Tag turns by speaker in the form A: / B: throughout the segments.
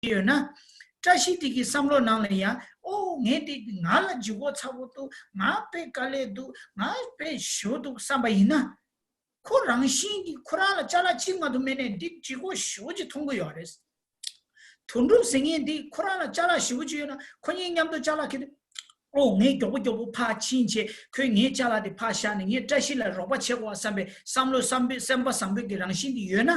A: 有呢，这些这个三罗囊了呀，哦，俺的俺了就我差不多，俺被干了都，俺被学都300呢，可让心的，可让了加了几万都没呢，的结果学就通过要的是，通中生意的，可让了加了学就呢，可人家都加了给的。哦，俺叫不怕亲戚，可俺家了的怕下呢，俺这些了萝卜切过300，300给让心的有呢。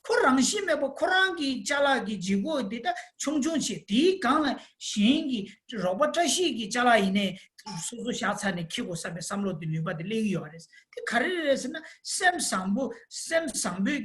A: 可让心没不可让给加了给结果的穷去，第一讲了，新的萝卜这些给加了以内，说下菜呢，去过300的牛把的领药的，这看的是呢，三步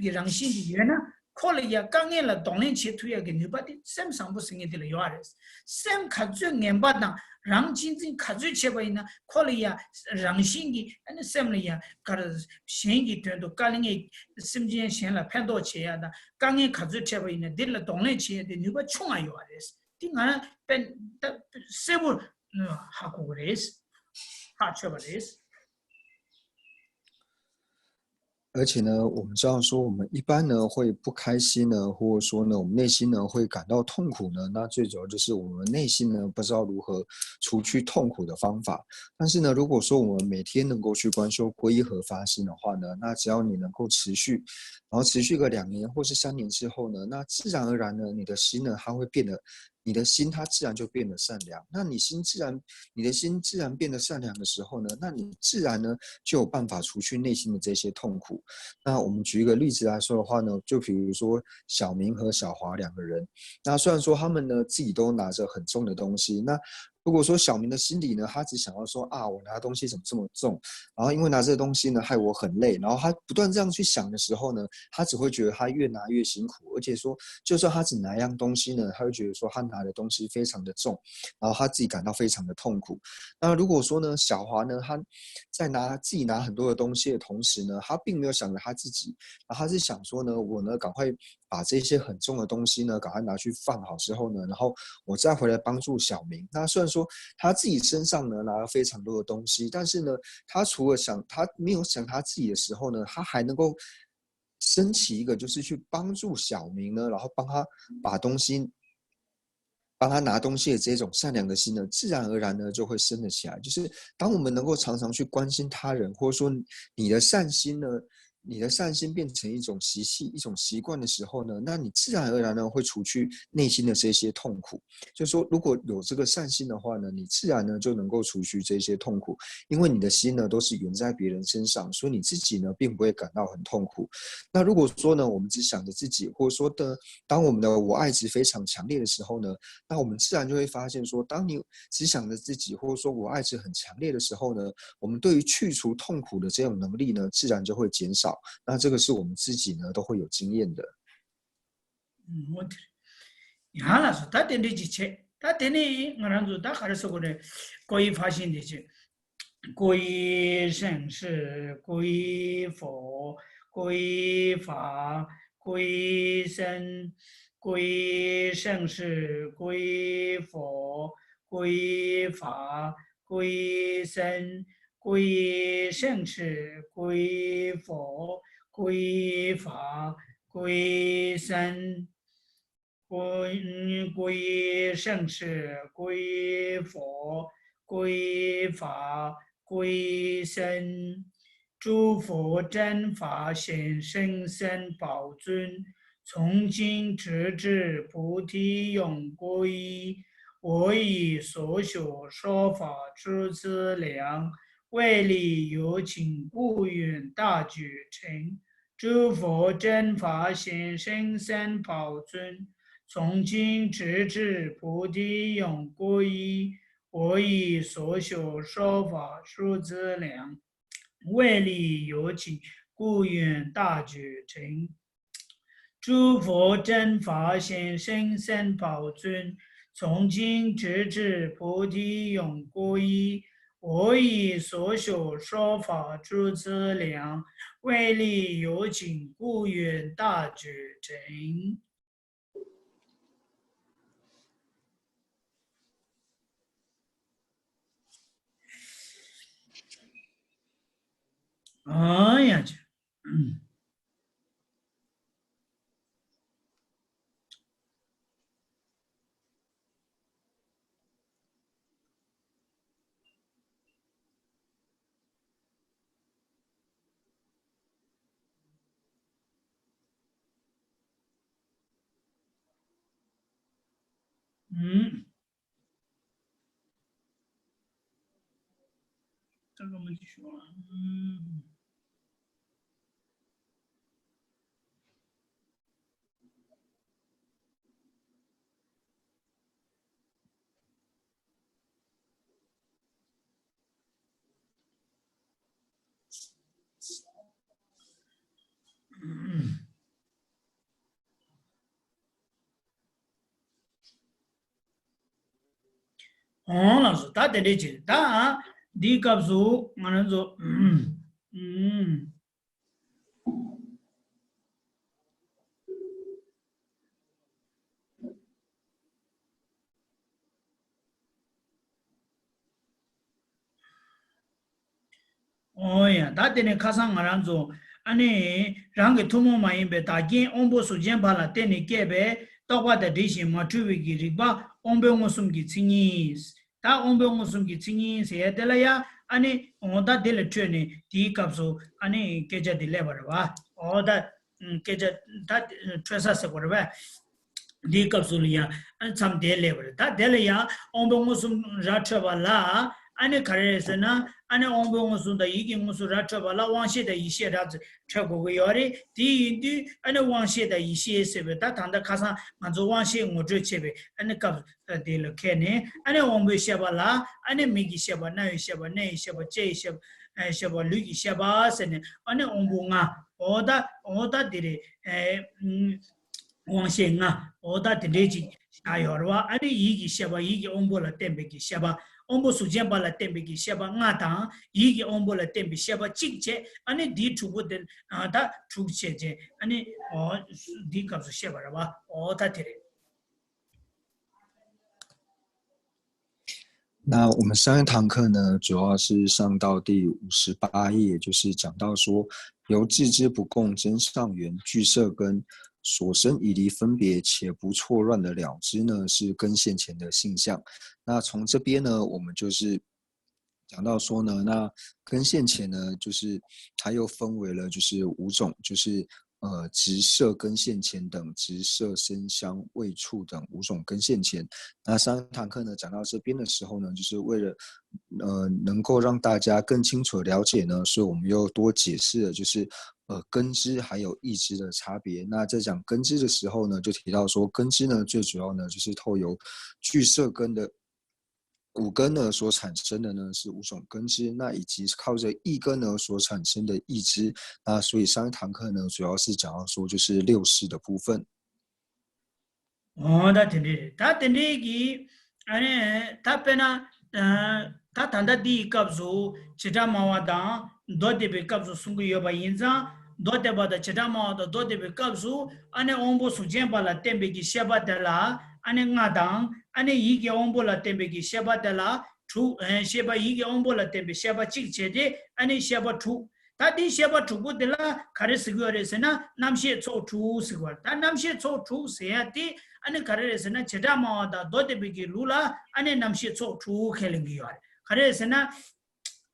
A: 给让心的有呢。可能也刚眼了，当然前头也给牛把的上步生意的了有的是，看最眼巴当。让真正看最起码呢，可能呀，让心的，那什么呀，搞得心的端都搞那个身边闲了判多钱呀的，刚眼看最起码呢，得了当然钱的，你把穷啊有啊的是，的俺本的生活还过的是，还缺乏的是。
B: 而且呢，我们知道说，我们一般呢会不开心呢，或者说呢，我们内心呢会感到痛苦呢。那最主要就是我们内心呢不知道如何除去痛苦的方法。但是呢，如果说我们每天能够去观修皈依和发心的话呢，那只要你能够持续，然后持续个2年或是3年之后呢，那自然而然呢，你的心呢它会变得。你的心它自然就变得善良，那你的心自然变得善良的时候呢，那你自然呢就有办法除去内心的这些痛苦。那我们举一个例子来说的话呢，就比如说小明和小华2个人，那虽然说他们呢自己都拿着很重的东西，那如果说小明的心里呢，他只想要说啊，我拿的东西怎么这么重，然后因为拿这个东西呢害我很累，然后他不断这样去想的时候呢，他只会觉得他越拿越辛苦，而且说就算他只拿一样东西呢，他会觉得说他拿的东西非常的重，然后他自己感到非常的痛苦。那如果说呢，小华呢，他在自己拿很多的东西的同时呢，他并没有想着他自己，然后他是想说呢，我呢赶快把这些很重的东西呢，赶快拿去放好之后呢，然后我再回来帮助小明。那虽然说他自己身上呢拿了非常多的东西，但是呢，他除了他没有想他自己的时候呢，他还能够升起一个就是去帮助小明呢，然后帮他把东西。帮他拿东西的这种善良的心呢，自然而然呢就会升得起来。就是当我们能够常常去关心他人，或者说你的善心呢，你的善心变成一种习气、一种习惯的时候呢，那你自然而然呢会除去内心的这些痛苦。就是说，如果有这个善心的话呢，你自然呢就能够除去这些痛苦，因为你的心呢都是缘在别人身上，所以你自己呢并不会感到很痛苦。那如果说呢，我们只想着自己，或者说的，当我们的我爱值非常强烈的时候呢，那我们自然就会发现说，当你只想着自己，或者说我爱值很强烈的时候呢，我们对于去除痛苦的这种能力呢，自然就会减少。那这个是我们自己呢都会有经验的。
A: 我的，原来是他点的几切，他点的我让做他还是说的，可以发现的去。归圣是归佛，归法，归僧，归圣是归佛，归法，归僧，归圣是归佛，归法，归僧。归圣是归佛，归法，归僧。诸佛真法显圣僧宝尊，从今直至菩提永归依。我以所学说法诸资粮，为利有情故愿大觉成。诸佛真法显圣僧宝尊。从今直至菩提永归依，我以所学说法诸资粮，为利有情，故愿大觉成。诸佛真法显圣僧宝尊，从今直至菩提永归依，我以所学说法诸资粮，为利有情，故愿大觉成。哎呀，这，这个没说，老师，他得理解，他你告诉我们说，哦呀，他等你看上我们说，安尼让个土木嘛，因为大件我们首先把它等你改呗，到我的这些嘛，周围的人吧，我们我送给青年，他我们我送给青年，谁得了呀？安尼我他得了这呢，第一个说，安尼给着的来吧，吧，哦的，给着他确实是过来吧。di kapsulia an sam de lever ta de ya ombo ngusum racha bala ane kare sena ane ombo ngusum da yigi ngusum racha bala wangshe da yishe da chago go yore di indi ane wangshe da yishe sebe ta tanda khasa manzo wangshe ngodre chebe ane kap de le kene ane ombo shebala ane migi sheba na sheba ne sheba che sheba sheba lugi sheba sene ane ombo nga oda dire 왕셰 nga oda deji ayorwa ani yigi sheba yigi ombola tembe ki sheba ombo sujen bala tembe ki sheba nga ta yigi ombola tembe sheba chikche ani di chubo den da chukche je ani o di kapsu sheba rawa oda tere
B: 那我们上一堂课呢，主要是上到第58页，就是讲到说，由置之不共真上缘，俱摄根，所生以离分别，且不错乱的了之呢，是根现前的性相。那从这边呢，我们就是讲到说呢，那根现前呢，就是它又分为了就是5种，就是直摄根现前等直摄声香味触等5种根现前。那上一堂课呢讲到这边的时候呢，就是为了能够让大家更清楚的了解呢，所以我们又多解释了就是根知还有意知的差别。那在讲根知的时候呢，就提到说根知呢最主要呢就是透由俱摄根的5根呢所产生的呢是5种根知，那以及靠着意根呢所产生的意知。那所以上一堂课呢主要是讲到说就是6识的部分。
A: da tende ta tende ki ane ta pena ta tanda di kapsu chita mawa da do de be kapsu sungu yoba yinza do de ba da chita mawa da do de be kapsu ane ombo sujen bala tembe ki sheba de la ane nga dang ane yi ke ombo la tembe ki sheba de la tu sheba yi ke ombo la tembe sheba chik che de ane sheba tu ta di sheba tu bu de la kare sigyo re se na namshe cho tu sigwa ta namshe cho tu se ya ti ane kare se na cheta ma da do de be ki lula ane namshe cho tu khelingi yore kare se na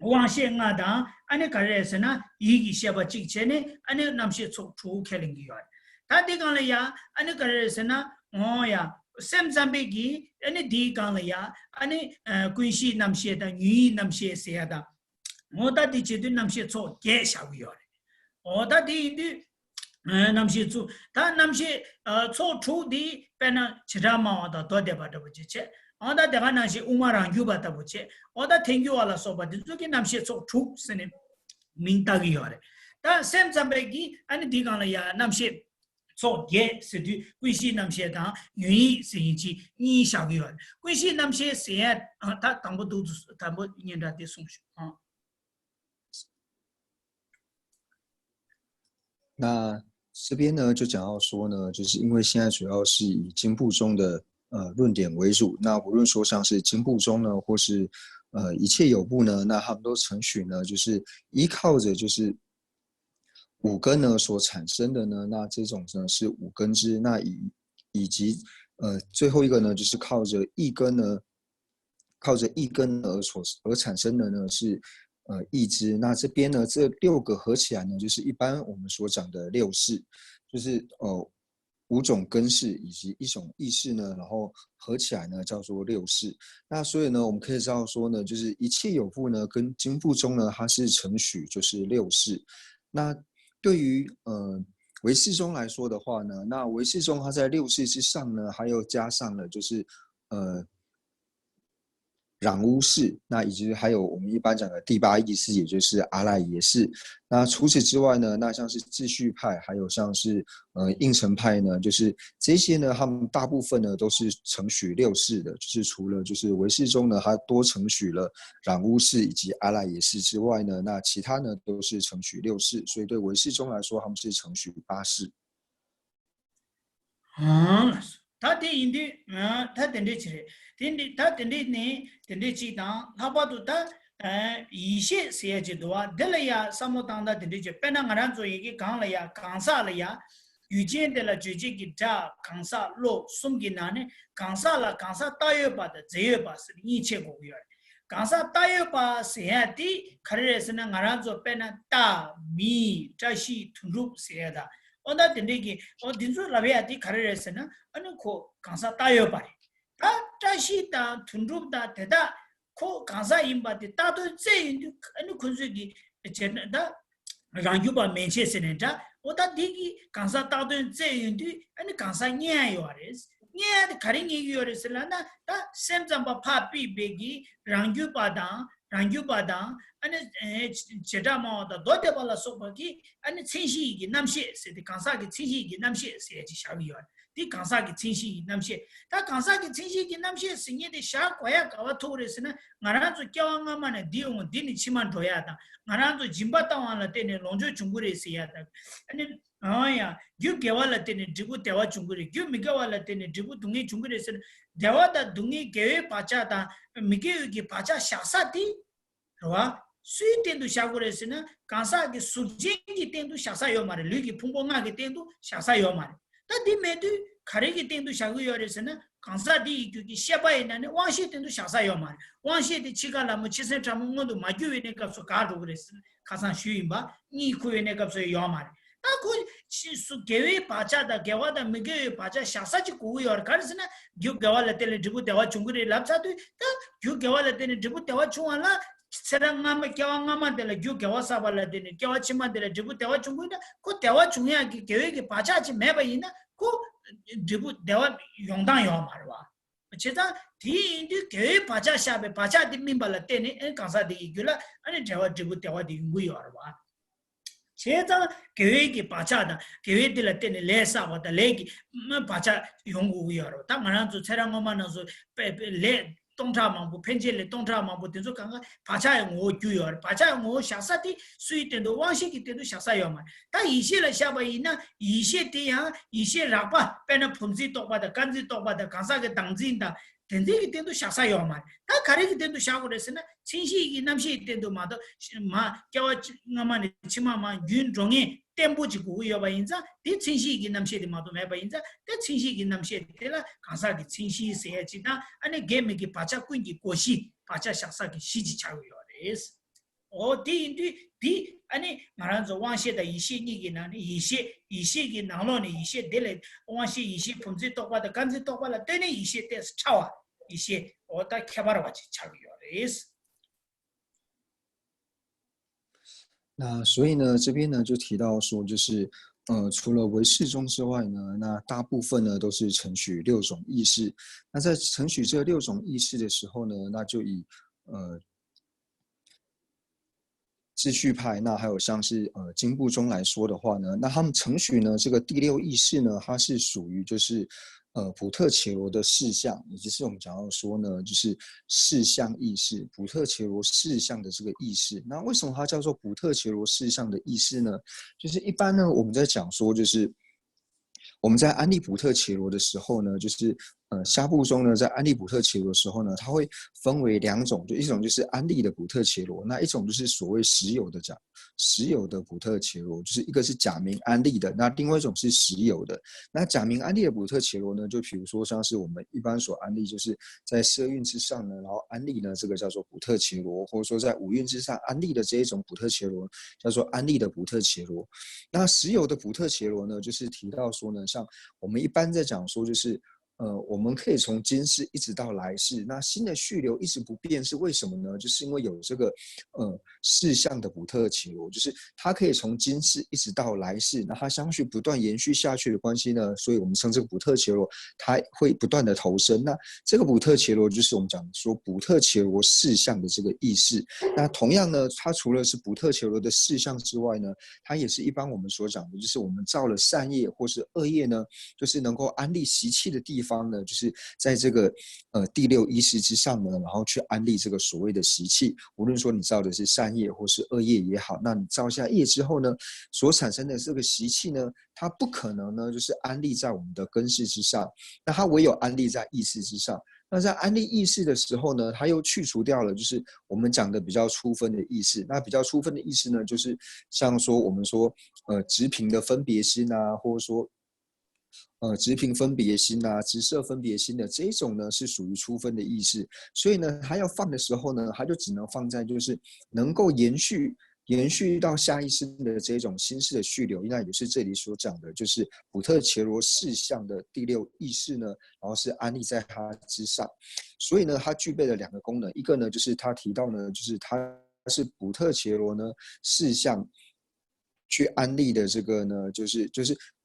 A: wangshe nga da ane kare se na yi ki sheba chik che ne ane namshe cho tu khelingi yore ta di kan le ya ane kare se na o ya sem zambe ki ane di kan le ya ane kunshi namshe da nyi namshe se ya da oda di chedu namshe cho ge shagu yore oda di indi namshe cho ta namshe cho chu di pena chirama oda do de ba da bu che oda de ga namshe umarang yu ba da bu che oda tengyu wala so ba di ki namshe cho chu sene ming ta gi yore ta sem zambe gi ani di kan la ya namshe 做也是的，贵西那些当愿意是一起你小个人，贵西那些谁啊？他当不都是他不人家的送学啊。
B: 那这边呢，就讲到说呢，就是因为现在主要是以经部中的论点为主，那无论说像是经部中呢，或是一切有部呢，那他们都承许呢，就是依靠着就是5根呢所产生的呢，那这种呢是5根支，那以及最后一个呢，就是靠着意根呢，靠着意根而产生的呢是意支。那这边呢，这6个合起来呢，就是一般我们所讲的6识，就是5种根式以及1种意识呢，然后合起来呢叫做6识。那所以呢，我们可以知道说呢，就是一切有部呢跟经部中呢，它是承许就是6识。那对于唯识中来说的话呢，那唯识中它在6识之上呢，还有加上了就是染污识，那以及还有我们一般讲的第8意识，也就是阿赖耶识。那除此之外呢，那像是秩序派，还有像是应成派呢，就是这些呢，他们大部分呢都是承许6识的，就是除了就是唯识中呢，它多承许了染污识以及阿赖耶识之外呢，那其他呢都是承许6识，所以对唯识中来说，他们是承许8识。
A: 他的印度他等的起来，他等的呢，等的起当，他把都他一些些阶段，得了呀，什么当的等的起，本来我们做一个讲了呀，讲啥了呀？遇见的了，就这个他讲啥路送给哪呢？讲啥了？讲啥大约把的，这约把是一切公园。讲啥大约把谁呀的？看来是那我们做本来大米这些土入谁的？onda tindiki o dinsu labia di karere na anu ko kansa tayo pare ta tashi ta thundrup da teda ko kansa imba de ta to ze anu khunsu gi chena da rangyu ba menche senenta oda digi kansa ta to ze yindi anu kansa nya yores nya de karingi yores la na ta semzamba pha pi begi rangyu ba da ane chedama da dote bala sopaki ane chinshi gi namshe se de kansa gi chinshi gi namshe se ji shawi yo di kansa gi chinshi gi namshe ta kansa gi chinshi gi namshe singe de sha kwaya kawa thore se na ngara zo kyawa ngama ne di ong di ni chiman doya da ngara zo jimba ta wala te ne longjo chungure se ya da ane ya gyu gewala te ne dibu tewa chungure gyu migawala te ne dibu dungi chungure se dewa da dungi gewe pacha da mige gi pacha shasa di 와 sui tendu shagure sina kansa ki sujingi tendu shasa yo mare lui ki phumbo nga ki tendu shasa yo mare ta di medu khare ki tendu shagu yo resina kansa di ki sheba ina ne wangshi tendu shasa yo mare wangshi di chiga la mo chisen tramu ngodu magyu ne kapso ka ro resina khasan shuimba ni ku ne kapso yo mare ta ko su gewe pacha da gewa da mege pacha shasa chi ku yo kar sina gyu gewa la tele dibu dewa chungure lapsa tu ta gyu gewa la tele dibu dewa chungala serangama kyawa ngama de la gyu kyawa sabala de ne kyawa chima de la dibu dewa chunguina ko dewa chungya ki kewe ki pacha chi meba ina ko dibu dewa yongdang yo marwa cheta di indi kewe pacha shabe pacha di mimbala tene en kansa de gyula ane dewa dibu dewa di yungu yo arwa cheta kewe ki pacha da kewe de la tene le sabata le ki pacha yungu yo arwa ta ngana zu serangama na zu le 동차 망부 펜젤레 동차 망부 된소 강가 바차에 오 규요 바차에 오 샤사티 수이된도 왕시기 때도 샤사요만 다 이시를 샤바이나 이시대야 이시 라바 페나 품지 똑바다 간지 똑바다 간사게 당진다 된지기 때도 샤사요만 다 가리기 때도 샤고레스나 친시기 남시 때도 마도 마 겨와 나만이 치마마 윤종이 템포지고 요바인자 디 친시기 남시디 마도 매바인자 데 친시기 남시디라 간사기 친시 세야지나 아니 게임기 바차 꾸인기 고시 바차 샤사기 시지 차고요레스 디 인디 디 아니 말한저 왕시의 이시기기 나니 이시기 나로니 이시 델레 왕시 이시 품지 똑바다 간지 똑바라 되네 이시 때스 차와 이시 어다 개발하지 차고요레스
B: 那所以呢，这边呢就提到说，就是除了唯识中之外呢，那大部分呢都是承许6种意识。那在承许这6种意识的时候呢，那就以秩序派，那还有像是经部中来说的话呢，那他们承许呢这个第6意识呢，它是属于就是普特伽罗的事项，也就是我们讲到说呢，就是事项意识，普特伽罗事项的这个意识。那为什么它叫做普特伽罗事项的意识呢？就是一般呢我们在讲说，就是我们在安利普特伽罗的时候呢，就是下部中呢，在安利补特伽罗的时候呢，它会分为2种，就一种就是安利的补特伽罗，那一种就是所谓实有的补特伽罗，就是一个是假名安利的，那另外一种是实有的。那假名安利的补特伽罗呢，就比如说像是我们一般所安利，就是在色蕴之上呢，然后安利呢这个叫做补特伽罗，或者说在五蕴之上安利的这一种补特伽罗叫做安利的补特伽罗。那实有的补特伽罗呢，就是提到说呢，像我们一般在讲说就是。我们可以从今世一直到来世，那新的续流一直不变，是为什么呢？就是因为有这个事项的补特伽罗，就是它可以从今世一直到来世，那它相续不断延续下去的关系呢，所以我们称这个补特伽罗，它会不断的投生。那这个补特伽罗就是我们讲说补特伽罗事项的这个意识。那同样呢，它除了是补特伽罗的事项之外呢，它也是一般我们所讲的，就是我们造了善业或是恶业呢，就是能够安立习气的地方。呢，就是在这个第6意识之上呢，然后去安立这个所谓的习气，无论说你造的是善业或是恶业也好，那你造下业之后呢，所产生的这个习气呢，它不可能呢就是安立在我们的根识之上，那它唯有安立在意识之上。那在安立意识的时候呢，它又去除掉了，就是我们讲的比较粗分的意识。那比较粗分的意识呢，就是像说我们说直频的分别心啊，或者说直频分别心啊，直色分别心的这一种呢，是属于粗分的意识。所以呢，它要放的时候呢，它就只能放在就是能够延续到下意识的这种心识的续流，那也是这里所讲的，就是补特伽罗事项的第6意识呢，然后是安立在它之上。所以呢，它具备了2个功能，一个呢就是他提到呢，就是它是补特伽罗呢事项去安立的这个呢，就是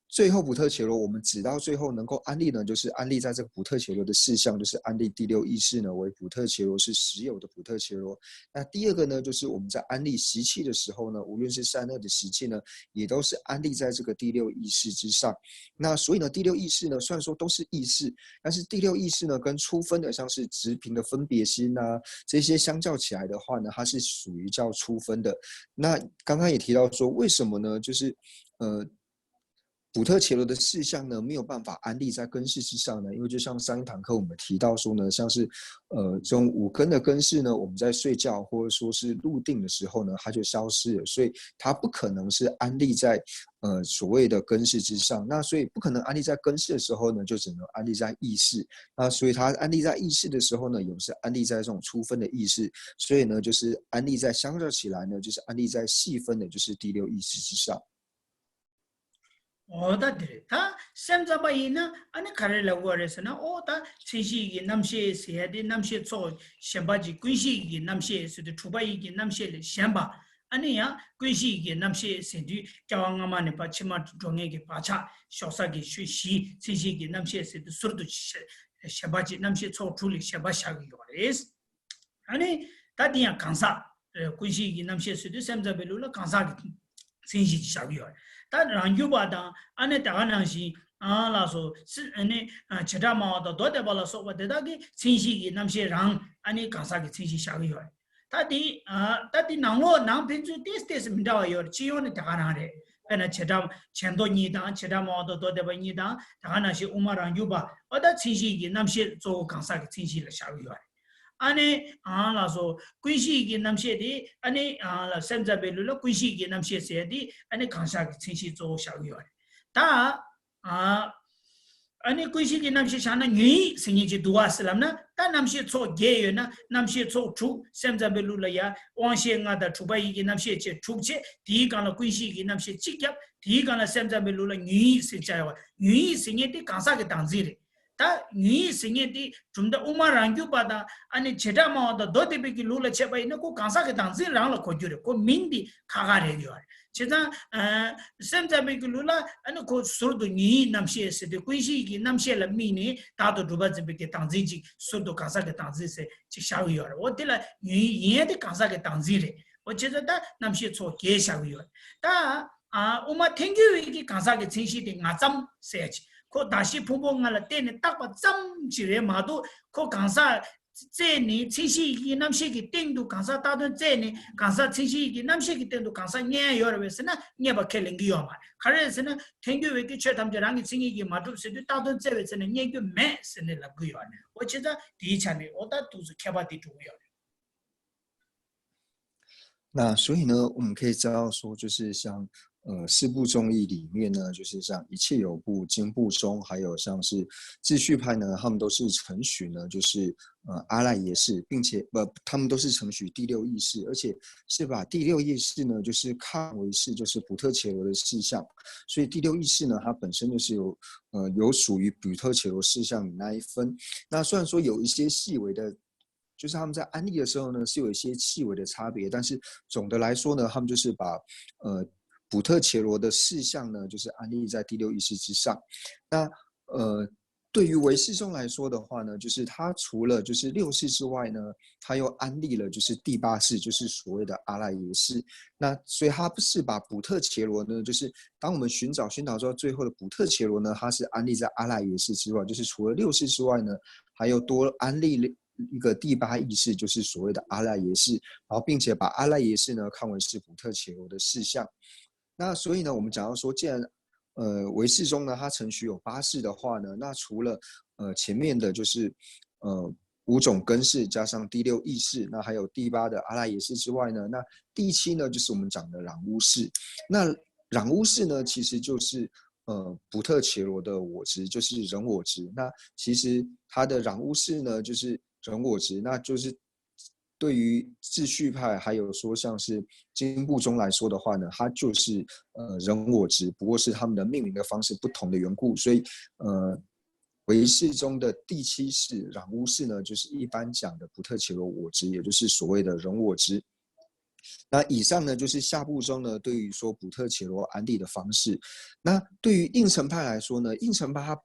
B: 最后补特伽罗，我们指到最后能够安立呢，就是安立在这个补特伽罗的事项，就是安立第6意识呢为补特伽罗，是实有的补特伽罗。那第2个呢，就是我们在安立习气的时候呢，无论是善恶的习气呢，也都是安立在这个第6意识之上。那所以呢，第6意识呢，虽然说都是意识，但是第6意识呢，跟粗分的像是直频的分别心啊，这些相较起来的话呢，它是属于较粗分的。那刚刚也提到说，为什么呢？就是补特伽罗的事项呢，没有办法安立在根识之上呢，因为就像上一堂课我们提到说呢，像是这种5根的根识呢，我们在睡觉或者说是入定的时候呢，它就消失了，所以它不可能是安立在所谓的根识之上。那所以不可能安立在根识的时候呢，就只能安立在意识。那所以它安立在意识的时候呢，有是安立在这种粗分的意识，所以呢，就是安立在相较起来呢，就是安立在细分的，就是第6意识之上。
A: 오다들 다 샘자바이나 아니 카레라고 하래서나 오다 치시기 남시에 세야디 남시에 초 셴바지 꾸시기 남시에 스드 투바이기 남시에 셴바 아니야 꾸시기 남시에 세디 캬왕아마네 파치마 종에게 파차 쇼사기 쉬시 치시기 남시에 스드 수르도 셴바지 남시에 초 tru리 셴바샤기 요레스 아니 다디야 강사 꾸시기 남시에 스드 샘자벨루라 강사기 생시 샤비요 다 랑유바다 안에 다가나시 라소 아니 제다마도 도데발라 소바데다기 신시기 남시랑 아니 강사기 신시 샤기요 다디 다디 나고 남빈주 테스트스 민다와요 지원이 다가나래 에나 제다 첸도니다 제다마도 도데바니다 다가나시 우마랑 유바 어다 신시기 남시 조 강사기 신시를 샤기요 아니 라소 꾸시기 남시디 아니 샘자벨루로 꾸시기 남시세디 아니 강사기 친시 조 샤기요 다 아니 꾸시기 남시 샤나 니 생이지 두아슬람나 다 남시 초 게요나 남시 초추 샘자벨루라야 왕시행하다 주바이기 남시체 축체 디간라 꾸시기 남시 직접 디간라 샘자벨루라 니 생자요 니 생이디 강사기 당지리 다 니 생에디 좀더 우마랑규 바다 아니 제다마도 도데비기 룰라 체바이나 고 강사게 당진랑라 고주레 고 민디 카가레요 제가 샘자비기 룰라 아니 고 수르도 니 남시에스데 꾸이시기 남시엘라 미니 다도 두바즈비기 당진지 수르도 강사게 당진세 지샤위요 어딜라 니 예데 강사게 당진레 어제다 남시에 초 게샤위요 다 우마 탱규위기 강사게 진시데 나잠 세야지 고 다시 부봉할 때는 딱 짬지레 마도 고 강사 这呢清晰一那么些个定度，刚才打断这呢，刚才清晰一那么些个定度，刚才年有的是呢，年不开零个嘛，可是是呢，天个为个缺他们就让你清晰一嘛，就是对打断这位是呢，年个没是呢那个样的，我觉得第一层呢，我的都是开发的重要的。
B: 那所以呢，我们可以知道说，就是像四部宗义里面呢，就是像一切有部、经部宗，还有像是秩序派呢，他们都是承许呢，就是阿赖耶识，并且他们都是承许第六意识，而且是把第六意识呢，就是看为是就是补特伽罗的事项，所以第六意识呢，它本身就是有属于补特伽罗事项的那一分。那虽然说有一些细微的。就是他们在安利的时候呢，是有一些细微的差别，但是总的来说呢，他们就是把补特伽罗的事项呢，就是安利在第六意识之上。那对于唯识宗来说的话呢，就是他除了就是六识之外呢，他又安利了就是第八识，就是所谓的阿赖耶识。那所以他不是把补特伽罗呢，就是当我们寻找到最后的补特伽罗呢，它是安利在阿赖耶识之外，就是除了六识之外呢，还有多安利一个第八意识，就是所谓的阿赖耶识，然后并且把阿赖耶识呢看为是补特伽罗的事项。那所以呢，我们讲到说，既然唯识中呢，它程序有八识的话呢，那除了前面的就是五种根识加上第六意识，那还有第八的阿赖耶识之外呢，那第七呢就是我们讲的染污识。那染污识呢，其实就是补特伽罗的我执，就是人我执。那其实它的染污识呢，就是人我执，那就是对于秩序派还有说像是经部宗来说的话呢，它就是人我执，不过是他们的命名的方式不同的缘故，所以唯识中的第七识染污识呢，就是一般讲的补特伽罗我执，也就是所谓的人我执。那以上呢，就是下部中呢对于说补特伽罗安利的方式。那对于应成派来说呢，应成派它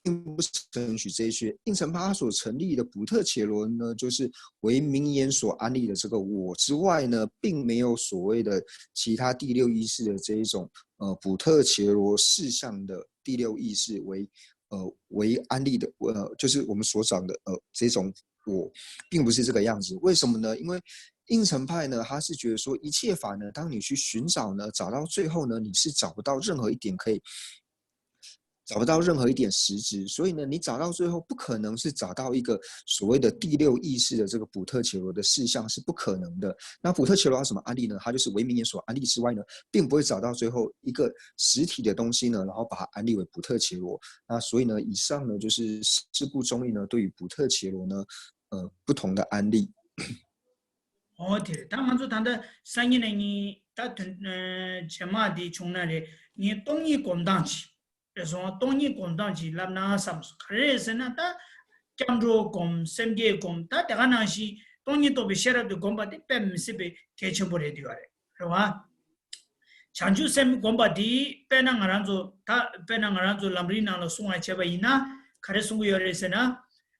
B: 并不承许这些，应成派所成立的补特伽罗呢，就是为名言所安利的这个我之外呢，并没有所谓的其他第六意识的这一种补特伽罗事项的第六意识为安利的就是我们所讲的这种我，并不是这个样子。为什么呢？因为应成派呢，他是觉得说一切法呢，当你去寻找呢，找到最后呢，你是找不到任何一点实质，所以呢，你找到最后不可能是找到一个所谓的第六意识的这个补特伽罗的事项是不可能的。那补特伽罗要什么安利呢？它就是为名言所安利之外呢，并不会找到最后一个实体的东西呢，然后把它安利为补特伽罗。那所以呢，以上呢就是四部宗义呢对于补特伽罗呢不同的安利。
A: 对，他们说他的生意呢，你他什么的从那里，你东西滚荡起，说东西滚荡起，那那什么，可是呢，他江州滚，深圳滚，他这个那些东西都被写了的滚把的，百分之百贴起不来的是吧？长久深滚把的，被那个人做，他被那个人做，那么那了送来切吧，伊那，可是送过来是呢，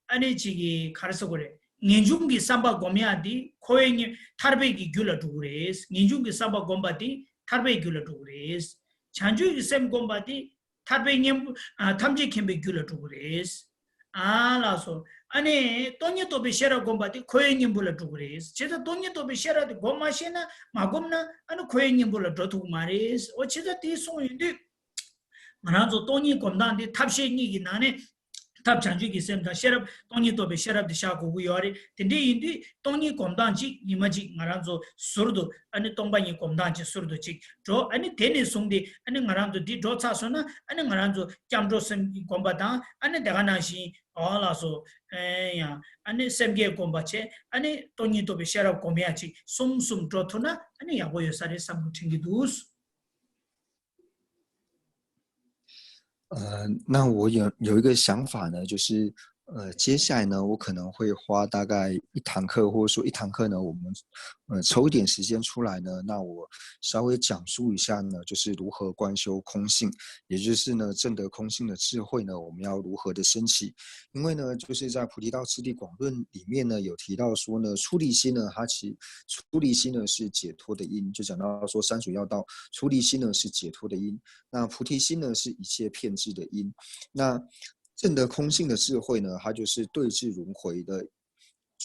A: 安尼这个可是过来。Ninjungi samba gomiadi, koeni tarbegi gula dures, Ninjungi samba gombadi, tarbe gula dures, Chanjugi sem gombadi, tarbe nyem, tamji kembe gula dures. La so, ane, Tonya tobe shera gombadi, koeni bula dures, Cheta Tonya tobe shera de gomashena, magomna, and koeni bula dotu mares, or Cheta ti so you do. Manazo Tony Gondandi, Tapshe Nigi, 탑 장주기 셈다 셰럽 돈이 도베 셰럽 디샤고 우요리 근데 인디 돈이 곰단지 이마지 말한조 소르도 아니 동반이 곰단지 소르도 직저 아니 데네 송디 아니 말한조 디 조차서나 아니 말한조 cam조 셈 곰바다 아니 대가나시 알아서 에야 아니 셈게 곰바체 아니 돈이 도베 셰럽 곰야지 숨숨 조토나 아니 야고요 사리 삼부팅기두스
B: 那我有一个想法呢，就是接下来呢，我可能会花大概一堂课，或者说一堂课呢，我们抽一点时间出来呢，那我稍微讲述一下呢，就是如何观修空性，也就是呢证得空性的智慧呢，我们要如何的升起？因为呢，就是在《菩提道次第广论》里面呢，有提到说呢，出离心呢，出离心呢是解脱的因，就讲到说三主要道，出离心呢是解脱的因，那菩提心呢是一切遍智的因，那证得空性的智慧呢，它就是对治轮回的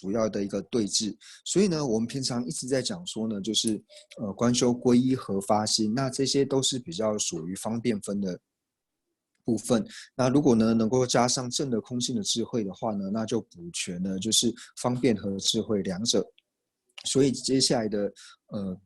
B: 主要的一个对峙。所以呢，我们平常一直在讲说呢，就是观修皈依和发心，那这些都是比较属于方便分的部分。那如果呢能够加上正的空性的智慧的话呢，那就补全了就是方便和智慧两者。所以接下来的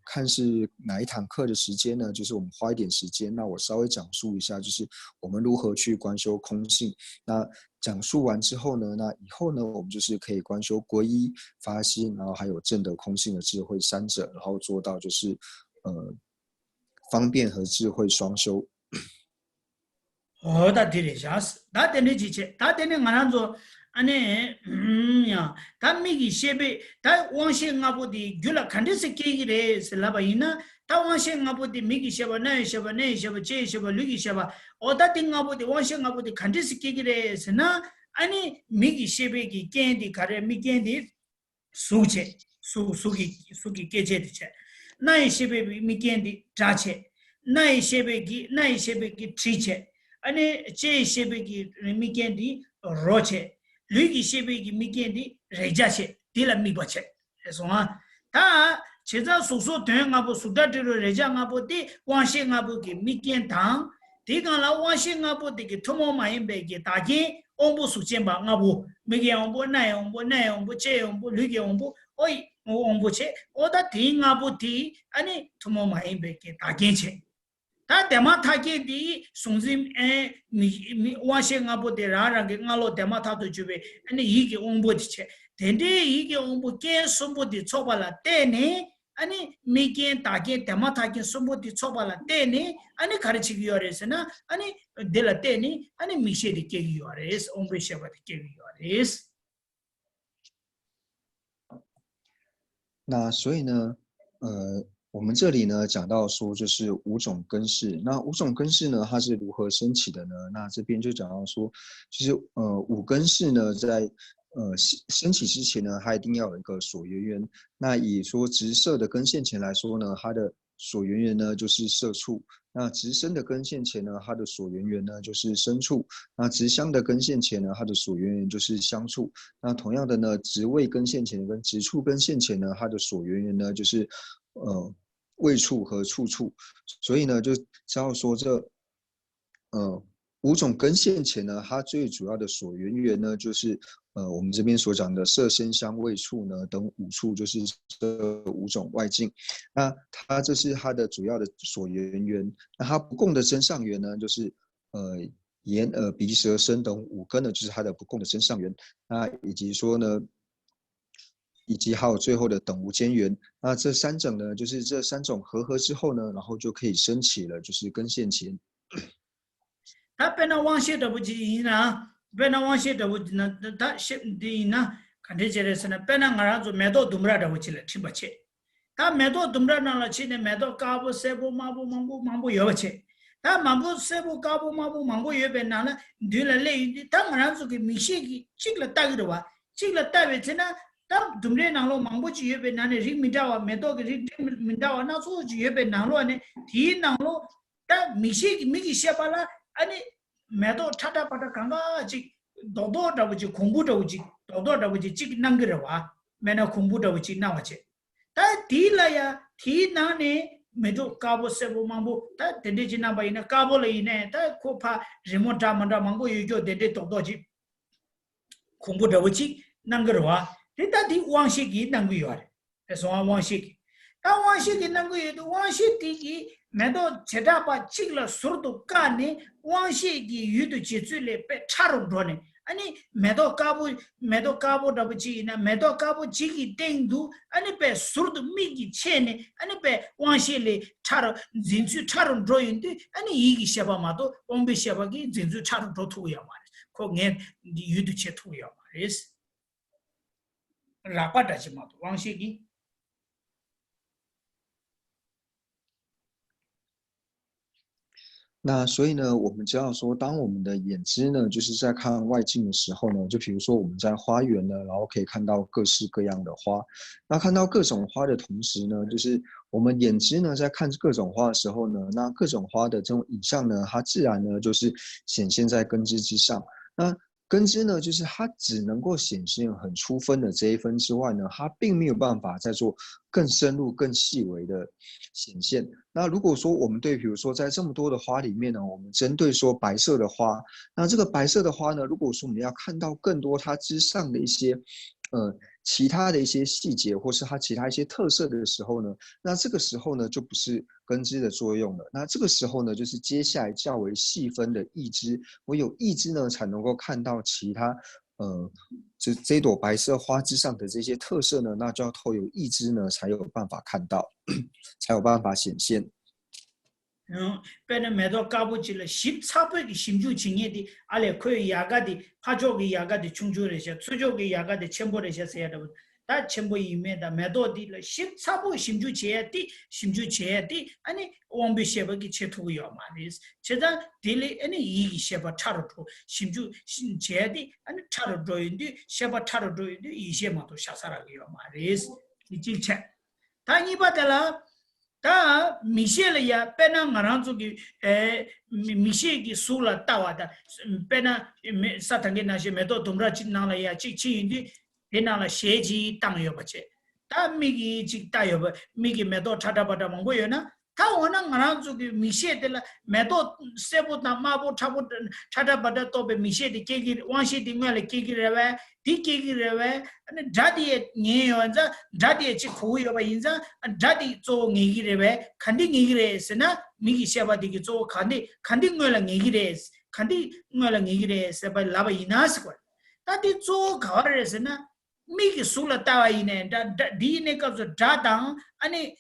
B: 看是哪一堂课的时间呢？就是我们花一点时间，那我稍微讲述一下，就是我们如何去观修空性。那讲述完之后呢，那以后呢，我们就是可以观修皈依、发心，然后还有正的空性的智慧三者，然后做到就是方便和智慧双修。
A: 다 들으셨어. 다 되는지 다 되는 거라서 아니 야 담미기 셰베 다 원생아보디 귤라 칸데스 케기레 슬라바이나 다 원생아보디 미기 셰바네 셰바네 셰바 제 셰바 루기 셰바 오다 띵아보디 원생아보디 칸데스 케기레스나 아니 미기 셰베기 켄디 가레 미켄디 수체 수기 깨제디체 나이 셰베 미켄디 자체 나이 셰베기 트리체 아니 제 셰베기 미켄디 로체 루기 셰베기 미켄디 레자체 딜라 미버체 그래서 다 제자 소소 대응하고 수다들로 레장하고디 왕싱하고기 미켄당 디가라 왕싱하고디 토모마인베기 다기 옹부 수젠바 나부 미게 옹부 나이 옹부 제 옹부 루기 옹부 어이 옹부체 오다 딩하고디 아니 토모마인베기 다기체 다 데마타게디 송짐 에 와싱하고디 라라게 나로 데마타도 주베 아니 이게 옹부디체 덴데 이게 옹부 게 somebody 초발라 때네 아니 미게 다게 데마타게 somebody 초발라 때네 아니 가르치기 요레스나 아니 델라 때네 아니 미셰디 케기 요레스 옹베셰바디 케기 요레스
B: 那所以呢，我们这里呢讲到说就是五种根识，那五种根识呢它是如何升起的呢？那这边就讲到说，就是五根识呢在升起之前呢，它一定要有一个所缘缘。那以说直色的根现前来说呢，它的所缘缘呢就是色处；那直身的根现前呢，它的所缘缘呢就是身处；那直香的根现前呢，它的所缘缘就是香处。那同样的呢，直味根现前跟直处根现前呢，它的所缘缘呢就是味处和触处。所以呢，就知道说这五种根现前呢，它最主要的所缘缘呢，就是我们这边所讲的色声香味触呢等五处，就是这五种外境。那它这是它的主要的所缘缘。那它不共的真上缘呢，就是眼耳鼻舌身等五根呢，就是它的不共的真上缘。那以及说呢，以及还有最后的等无间缘。那这三种呢，就是这三种合之后呢，然后就可以升起了，就是根现前。
A: 他本来往些的不记呢，本来往些的不呢，他是的呢，看这些人是呢，本来我让做买到东边的不去了，听不起。他买到东边那了去呢，买到高部、西部、马部有不去。他马部、西部、高部、马部有边那了，对了累，他我让做个明显的这个大个的话，这个大位子呢。当东边那路忙不去，别那里人民家话，没到个人民家话，那出去别那路呢，提那路，但米些巴拉，安尼没到查查巴拉，刚刚这多的不就恐怖的不就，多的不就这个那个的话，没那恐怖的不就那么去，但提了呀，提那呢，没到卡布塞布忙不，但天天去那边呢，卡布了呢，但恐怕人们咱们忙不有就天天多去，恐怖的不就那个的话。Kita di wangshiki nangu yore, eso wangshiki. Ta wangshiki nangu yore, wangshiki ki medo chedapa chikla surdu kani wangshiki yudu chizule pe charum drone. Ani medo kabu dabu china, medo kabu chiki dengdu, ani pe surdu miki chene, ani pe wangshili charo zinzu charum droyundi, ani yigi sheba mato, ombi sheba ki zinzu charum dro tuya maris. Ko ngen yudu che tuya maris. 喇叭的什么往西的。
B: 那所以呢，我们知道说，当我们的眼睛呢，就是在看外境的时候呢，就比如说我们在花园呢，然后可以看到各式各样的花。那看到各种花的同时呢，就是我们眼睛呢在看各种花的时候呢，那各种花的这种影像呢，它自然呢就是显现在根枝之上。那根枝呢，就是它只能够显现很粗分的这一分之外呢，它并没有办法再做更深入、更细微的显现。那如果说我们对，比如说在这么多的花里面呢，我们针对说白色的花，那这个白色的花呢，如果说我们要看到更多它之上的一些其他的一些细节，或是它其他一些特色的时候呢，那这个时候呢就不是根枝的作用了。那这个时候呢，就是接下来较为细分的义枝，唯有义枝呢才能够看到其他这朵白色花枝上的这些特色呢，那就要透过义枝呢才有办法看到，才有办法显现。
A: 배는 매도 까부질래 14백이 심주 징예디 알레 코이 야가디 파족이 야가디 충주레셔 수족이 야가디 첨보레셔서야 돼. 다 첨보 이메다 매도디 14부 심주 제야디 심주 제야디 아니 원비셰버기 체투요 말이스. 제가 딜리 아니 이기 셰버 차로토 심주 제야디 아니 차로도인디 셰버 차로도인디 이셰마도 샤사라기요 말이스. 이질체 다니바달라 다 미셸이야 페나 마란주기 미셸기 술라 따와다 페나 사탕게 나시 메도 동라치 나라야 치치인디 페나라 셰지 땅여버체 다 미기 직 따여버 미기 메도 찾아봐다 뭔거요나 다 원한 마란주기 미셸들라 메도 세보다 마보 차보 찾아봐다 또베 미셸이 깨기 왕시디 멜 깨기래왜 디깨기래왜 아니 자디에 녀여자 자디에 지 고여봐 인자 자디 조 얘기래왜 칸디 얘기래스나 미기 샤바디기 조 칸디 걸 얘기래스 칸디 걸 얘기래스 바 라바 이나스고 다디 조 가르스나 미기 술라 따와이네 디네 갑서 자당 아니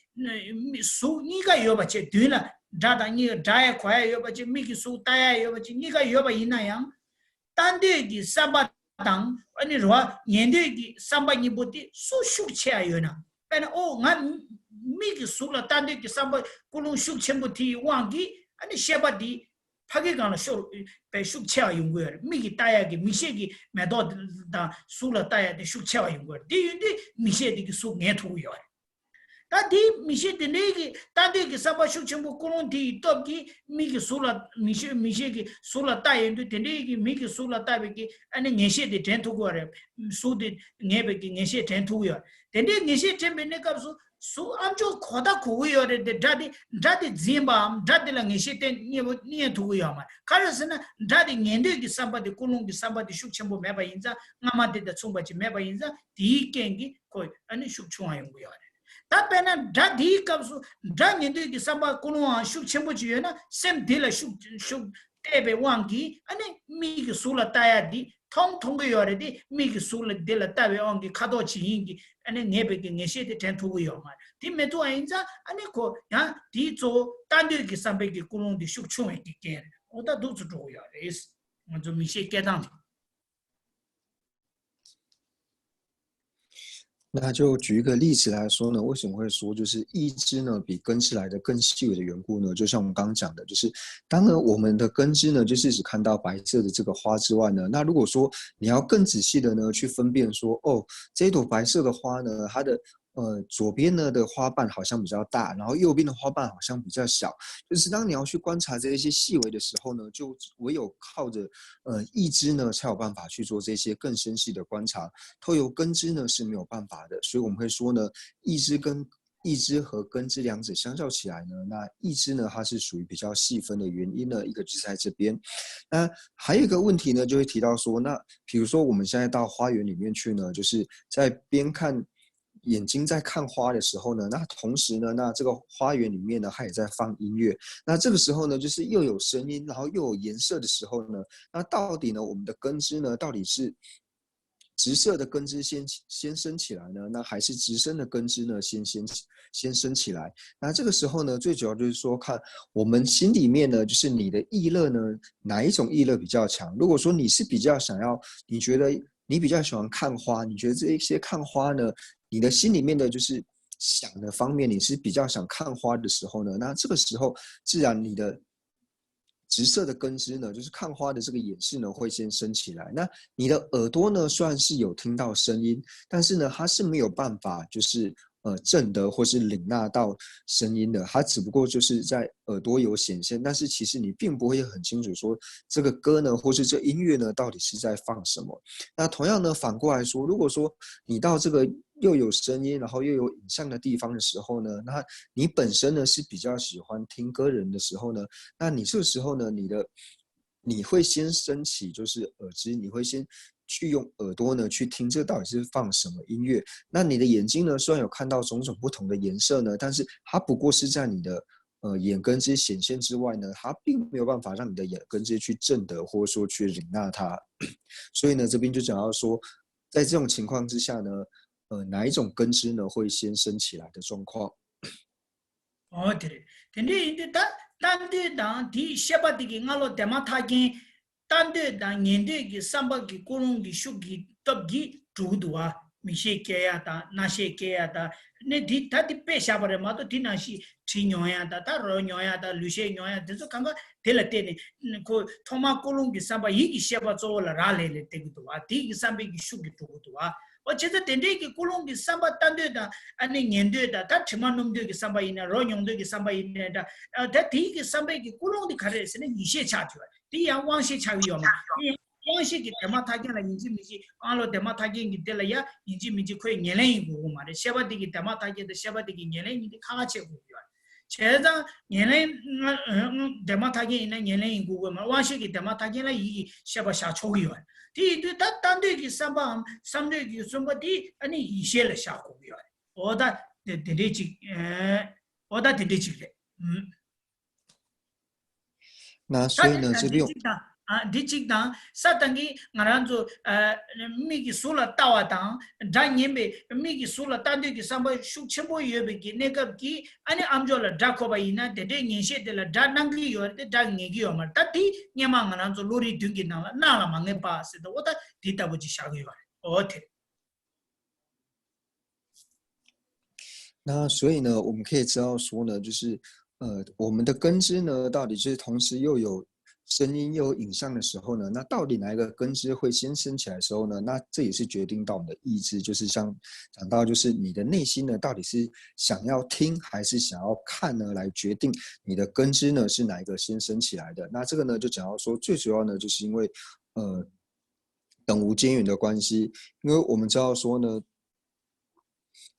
A: 수 니가 여바체 되나 자당이 자야 과야 여바체 미기 수 따야 여바체 니가 여바 이나양 단데기 사바당 아니 로아 년데기 삼바니 보티 수슈체아요나 페나 오가 미기 술라 단데기 삼바 꿀ung 슈체부티 왕기 아니 셰바디 파기가나 쇼 배슈체아 용거야 미기 따야기 미셰기 메도다 술라 따야디 슈체아 용거야 디인디 미셰디기 수 네투요 다디 미셰디네기 다디기 삼바 슈체부 꿀ung티 톱기 미기 술라 미셰기 술라 따야인도 데네기 미기 술라 따베기 아니 네셰디 덴투고래 수디 네베기 네셰 덴투요 데네 네셰 템베네 갑수 수 암조 코다 고요레데 다디 짐밤 다디라 네셰테 니에 두고야마 카르스나 다디 녜데기 삼바디 꿀ung기 삼바디 슈체부 메바 인자 나마데다 춤바지 메바 인자 디켄기 코이 아니 슈충아용고요 다 페나 다디 갑수 다녜데기 삼바 꿀ung아 슈체부지요나 셈 딜라 슈 테베 왕기 아니 미기 술라 따야디 통통고요레디 미기 술라 딜라 따베 왕기 카도치인기 아니 네베기 네셰데 텐투고요 말 디메도 아인자 아니 코야 디조 단디기 삼베기 꿀ung디 슈충에기 게 오다 두주고요 레스 먼저 미셰 깨당
B: 那就举一个例子来说呢，为什么会说就是义枝呢比根枝来的更细微的缘故呢？就像我们刚刚讲的，就是当然我们的根枝呢，就是只看到白色的这个花之外呢，那如果说你要更仔细的呢去分辨说，哦，这一朵白色的花呢，它的左边呢的花瓣好像比较大，然后右边的花瓣好像比较小。就是当你要去观察这些细微的时候呢，就唯有靠着义枝呢才有办法去做这些更深细的观察，透由根枝呢是没有办法的。所以我们会说呢，义枝和根枝两者相较起来呢，那义枝呢它是属于比较细分的原因呢，一个就是在这边。那还有一个问题呢，就会提到说，那比如说我们现在到花园里面去呢，就是在边看。眼睛在看花的时候呢，那同时呢，那这个花园里面呢，它也在放音乐。那这个时候呢，就是又有声音，然后又有颜色的时候呢，那到底呢，我们的根枝呢，到底是直射的根枝先升起来呢，那还是直升的根枝呢先升起来？那这个时候呢，最主要就是说，看我们心里面呢，就是你的意乐呢，哪一种意乐比较强？如果说你是比较想要，你觉得你比较喜欢看花，你觉得这一些看花呢？你的心里面的就是想的方面，你是比较想看花的时候呢，那这个时候自然你的直射的根枝呢，就是看花的这个眼视呢会先升起来。那你的耳朵呢，虽然是有听到声音，但是呢，它是没有办法就是正的或是领纳到声音的，它只不过就是在耳朵有显现，但是其实你并不会很清楚说这个歌呢，或是这音乐呢，到底是在放什么。那同样呢，反过来说，如果说你到这个又有声音，然后又有影像的地方的时候呢，那你本身呢是比较喜欢听歌人的时候呢，那你这个时候呢，你会先升起就是耳知，你会先去用耳朵呢去听这到底是放什么音乐。那你的眼睛呢，虽然有看到种种不同的颜色呢，但是它不过是在你的眼根之显现之外呢，它并没有办法让你的眼根之去正得或者说去领纳它。所以呢，这边就讲到说，在这种情况之下呢，哪一种根枝呢会先升起来的状况？
A: 哦，对，但是单对当第下巴的个俺老爹妈他跟单对当年对个上巴个各种个手个top个主度啊，米些给呀的，那些给呀的，那第他的白下巴的嘛都第那些吃牛呀的，他肉牛呀的，绿些牛呀，这就看个得了得呢，那个他妈各种个上巴一个下巴做了哪来了这个多啊，第一个上巴个手个主度啊。我觉得等这个古龙的三八单对的，安尼年对的，他起码弄对个三八一呢，罗用对个三八一呢的，他第一个三八个古龙的开始是呢，你先差距，第一往先差距嘛，往先给他妈他讲了，你这米是，完了他妈他讲给得了呀，你这米就可以年龄一个嘛的，下巴这个他妈他讲的下巴这个年龄你的卡切个。现在年龄，他妈他讲那年龄一个嘛，往先给他妈他讲了一下巴下抽个哟。第对，他单对的三对的什么的，你一些了下过去了，我的我的的，
B: 那所以呢，
A: 他的
B: 这边
A: 第几档，啥等于俺让做每个数了到啊档，咱年呗，每个数了单对的上边数全部有呗，那个给，俺俺做了扎可把伊那，年些的了扎能个有的扎年个有嘛，但第年嘛俺让做罗里dun给那了，那了嘛俺把是的，我的第大不就下个月，哦天。
B: 那所以呢，我们可以知道说呢，就是我们的根枝呢，到底就是同时又有声音又有影像的时候呢，那到底哪一个根枝会先升起来的时候呢？那这也是决定到我们的意志，就是像讲到，就是你的内心呢，到底是想要听还是想要看呢，来决定你的根枝呢是哪一个先升起来的。那这个呢，就讲到说，最主要呢，就是因为等无间缘的关系，因为我们知道说呢。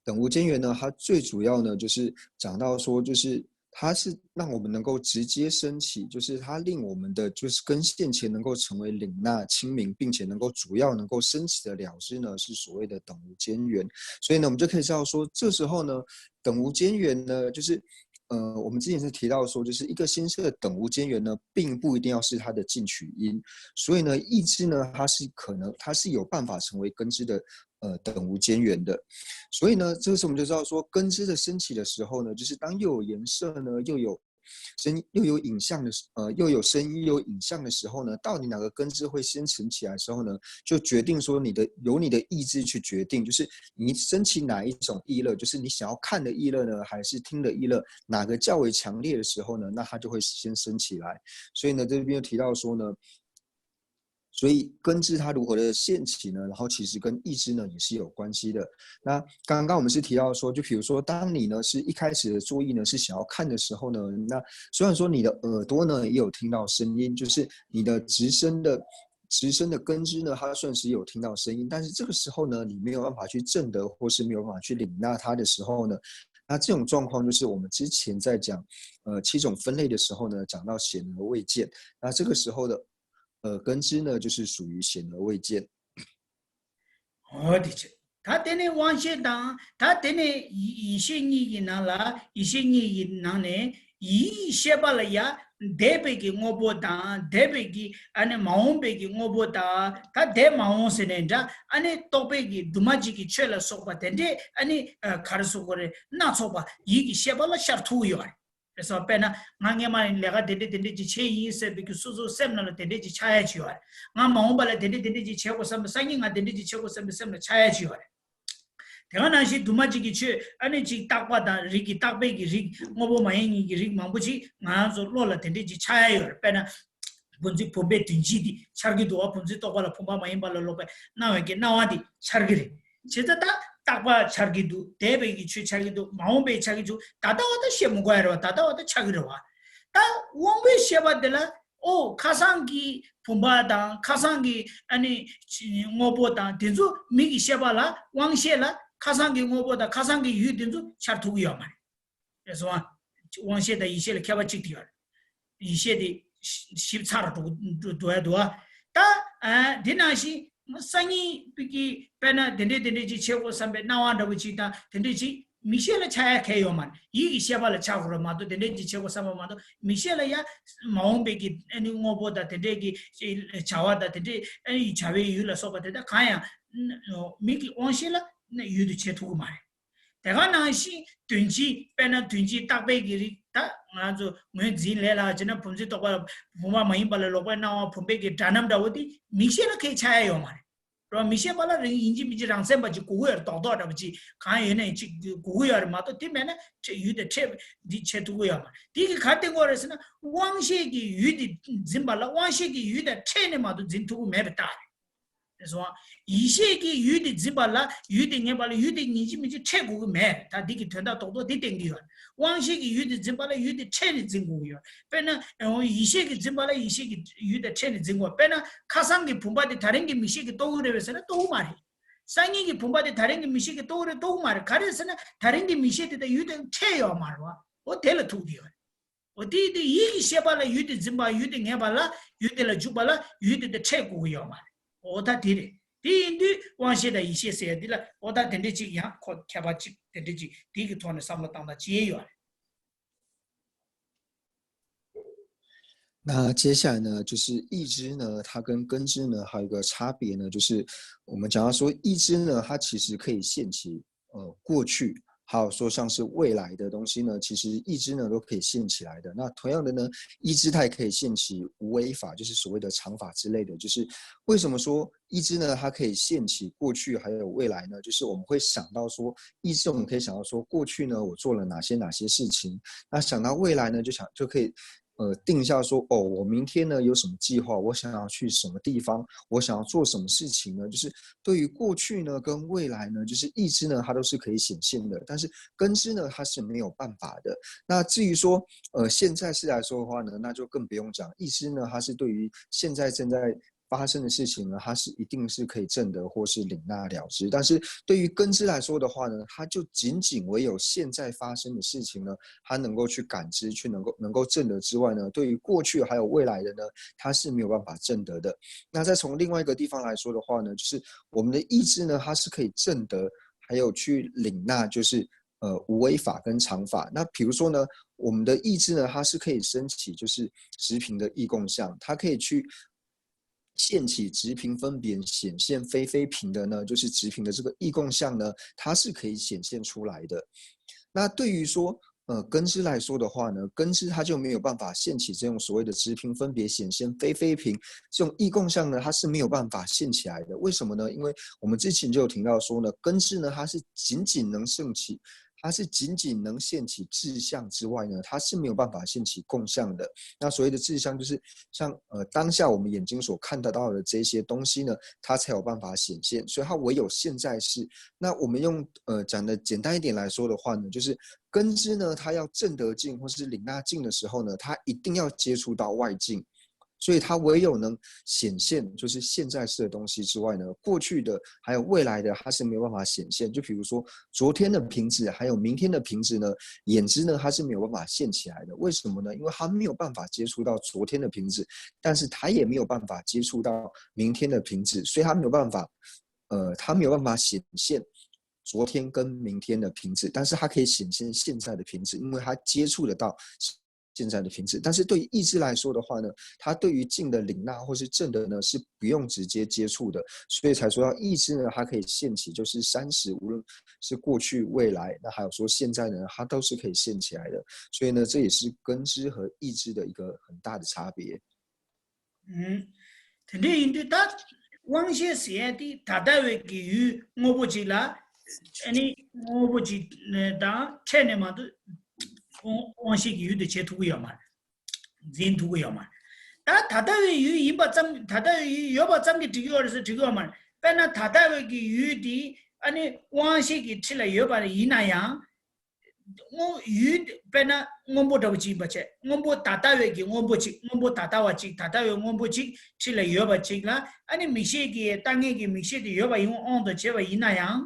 B: 等无间缘呢，它最主要呢就是讲到说，就是它是让我们能够直接升起，就是它令我们的就是跟现前能够成为领纳清明，并且能够主要能够升起的了知呢，是所谓的等无间缘。所以呢，我们就可以知道说，这时候呢，等无间缘呢，就是我们之前是提到说，就是一个心色的等无间缘呢，并不一定要是它的进取因，所以呢，意志呢，它是有办法成为根枝的等无间缘的。所以呢，这个时候我们就知道说，根枝的升起的时候呢，就是当又有颜色呢，又有影像的又有声音又有影像的时候呢，到底哪个根枝会先成起来的时候呢，就决定说由你的意志去决定，就是你升起哪一种意乐，就是你想要看的意乐呢，还是听的意乐，哪个较为强烈的时候呢，那它就会先升起来。所以呢，这边又提到说呢。所以根枝它如何的现起呢？然后其实跟意志呢也是有关系的。那刚刚我们是提到说，就比如说，当你呢是一开始的作意呢是想要看的时候呢，那虽然说你的耳朵呢也有听到声音，就是你的直升的根枝呢，它算是有听到声音，但是这个时候呢，你没有办法去证得，或是没有办法去领纳它的时候呢，那这种状况就是我们之前在讲7种分类的时候呢，讲到显而未见，那这个时候的根枝呢，就是属于显而未见。
A: 哦，的确，他等你往下当，他等你一些年纪那了，一些年纪那呢，一些把了呀，台北给我不当，台北给俺那毛北给我不当，他台毛是呢着，俺那东北给杜马吉给吃了说吧，等的俺那卡尔说过的，那说吧，一些把了下土哟。so pena ngange ma lega dede ji che yi se bi su su sem na dede ji chaya chi wa nga ma ba la dede ji che ko sam sangi nga dede ji che ko sam sem na chaya chi wa 대가 나시 두마지기 치 아니 지 딱바다 리기 딱베기 리 ngobo 마잉이 리 망부지 나서 로라 텐디지 차야요 페나 본지 포베 딘지디 차르기도 본지 또발라 폼바 마잉 발로 로베 나웨게 나와디 차르기리 제다다 딱바 차기도 대백이 추 차기도 마음배 차기도 다다와다 셰무과로 다다와다 차기로와 다 원배 셰바들라 오 카상기 봄바다 카상기 아니 뭐보다 된주 미기 셰발라 왕셰라 카상기 뭐보다 카상기 유된주 차투고요 말 그래서 왕셰다 이셰를 켜바치디요 이셰디 십차라도 도야도아 다 디나시 상이 비기 페나 덴데지 체고 삼베 나와도 지다 덴데지 미셸의 차야 개요만 이 시야발의 차고로마도 덴데지 체고 삼마도 미셸이야 마음베기 아니 뭐보다 덴데기 차와다 덴데 아니 차베 유라 소바데다 가야 미기 온실라 유도 체투고 말 내가 나시 든지 페나 든지 딱베기리 다 아주 뭐 진래라 저는 본지 똑바 부마 많이 발로바 나와 본베기 다남다오디 미셸의 개 차야요 말 그럼 미셸 발라 인지 미지랑 셈바지 고고여 도도다지 가연에 고고여 마도 때문에 유대 체 체두고요 말 디게 같은 거라서는 왕시기 유디 진발라 왕시기 유대 체네 마도 진투고 매베다 그래서 이시기 유디 진발라 유디 녀발라 유디 인지 미지 체고고 매다 디게 된다 도도 디땡기요 왕시기 유디 진발라 유디 체니 진고요 빼나 이시기 진발라 이시기 유디 체니 진고 빼나 카상기 분바디 다른 게 미시기 또 그래서는 또 말이 상이기 분바디 다른 게 미시기 또 그래 또 말이 가려서는 다른 게 미시기다 유디 체요 말와 될 투디요 어디디 이기 셰발라 유디 진바 유디 녀발라 유디라 주발라 유디의 체고요 말 오다 디리 디인디 왕시다 이시세야디라 오다 덴데지 야 캬바치 덴데지 디기 토네 삼마당다 지예요
B: 那接下来呢，就是意知呢，它跟根知呢还有一个差别呢，就是我们讲到说意知呢，它其实可以现起过去，还有说像是未来的东西呢，其实意知呢都可以现起来的。那同样的呢，意知它也可以现起无为法，就是所谓的常法之类的。就是为什么说意知呢它可以现起过去还有未来呢？就是我们会想到说，意知我们可以想到说，过去呢我做了哪些事情，那想到未来呢就可以。定下说哦，我明天呢有什么计划？我想要去什么地方？我想要做什么事情呢？就是对于过去呢跟未来呢，就是意知呢它都是可以显现的，但是根知呢它是没有办法的。那至于说现在式来说的话呢，那就更不用讲，意知呢它是对于现在正在发生的事情呢，它是一定是可以证得或是领纳了之。但是对于根知来说的话呢，它就仅仅唯有现在发生的事情呢，它能够去感知，去能够证得之外呢，对于过去还有未来的呢，它是没有办法证得的。那再从另外一个地方来说的话呢，就是我们的意志呢，它是可以证得，还有去领纳，就是无为法跟常法。那比如说呢，我们的意志呢，它是可以升起就是直平的意共相，它可以去现起直平分别显现非平的呢，就是直平的这个意共相呢，它是可以显现出来的。那对于说根知来说的话呢，根知它就没有办法现起这种所谓的直平分别显现非平这种意共相呢，它是没有办法现起来的。为什么呢？因为我们之前就有提到说呢，根知呢它是仅仅能升起。它是仅仅能现起志相之外呢，它是没有办法现起共相的。那所谓的志相，就是像当下我们眼睛所看得到的这些东西呢，它才有办法显现。所以它唯有现在是。那我们用讲的简单一点来说的话呢，就是根知呢，它要证得境或是领纳境的时候呢，它一定要接触到外境。所以它唯有能显现，就是现在式的东西之外呢，过去的还有未来的，它是没有办法显现。就比如说昨天的瓶子，还有明天的瓶子呢，眼知呢它是没有办法现起来的。为什么呢？因为它没有办法接触到昨天的瓶子，但是它也没有办法接触到明天的瓶子，所以它没有办法，它没有办法显现昨天跟明天的瓶子，但是它可以显现现在的瓶子，因为它接触得到现在的瓶子。但是对于意志来说的话呢，它对于境的领纳或是证的呢，是不用直接接触的，所以才说到意志呢，它可以现起，就是三时，无论是过去、未来，那还有说现在呢，它都是可以现起来的。所以呢，这也是根知和意志的一个很大的差别。
A: 근데 인도 다 왕시에 세야디 다다웨 기유 뭐보지라 아니 뭐보지 다 체네마도 왕시 기유도 제투고야만 진투고야만 다 다다웨 유 임바점 다다웨 여바점기 지교어서 지교만 빼나 다다웨 기유디 아니 왕시기 칠라 여바리 이나야 뭐 유배나 ngombo다지 바체 ngombo 타타웨기 ngombo 타타와치 타타웨 ngom보치 칠라 여바치라 아니 미시기 땅에기 미시디 여바 용 온도 제바 이나야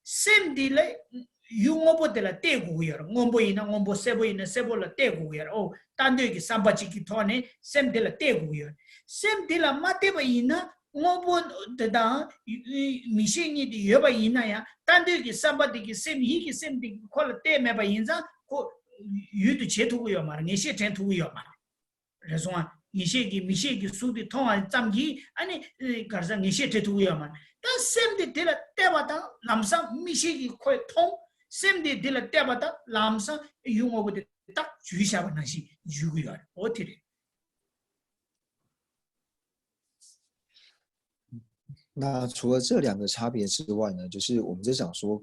A: 셈딜레 융어보들라 떼고요. ngom보이나 ngom보 세보이나 세볼라 떼고요. 오 단도기 삼바치기 토네 셈딜라 떼고요. 셈딜라 마테바이나 ngom보 데다 미시니디 여바 이나야 단도기 삼바디기 셈히기 셈디 콜 떼메바 인자 고 유도 제투고요 말 니시 텐투고요 말 그래서 미시기 수디 통한 잠기 아니 가서 니시 텐투고요 말 다 셈디 딜라 떼바다 남상 미시기 코에 통 셈디 딜라 떼바다 남상 융어보데 딱 주의샤바나시 주고요 어떻게
B: 那除了这两个差别之外呢，就是我们在讲说，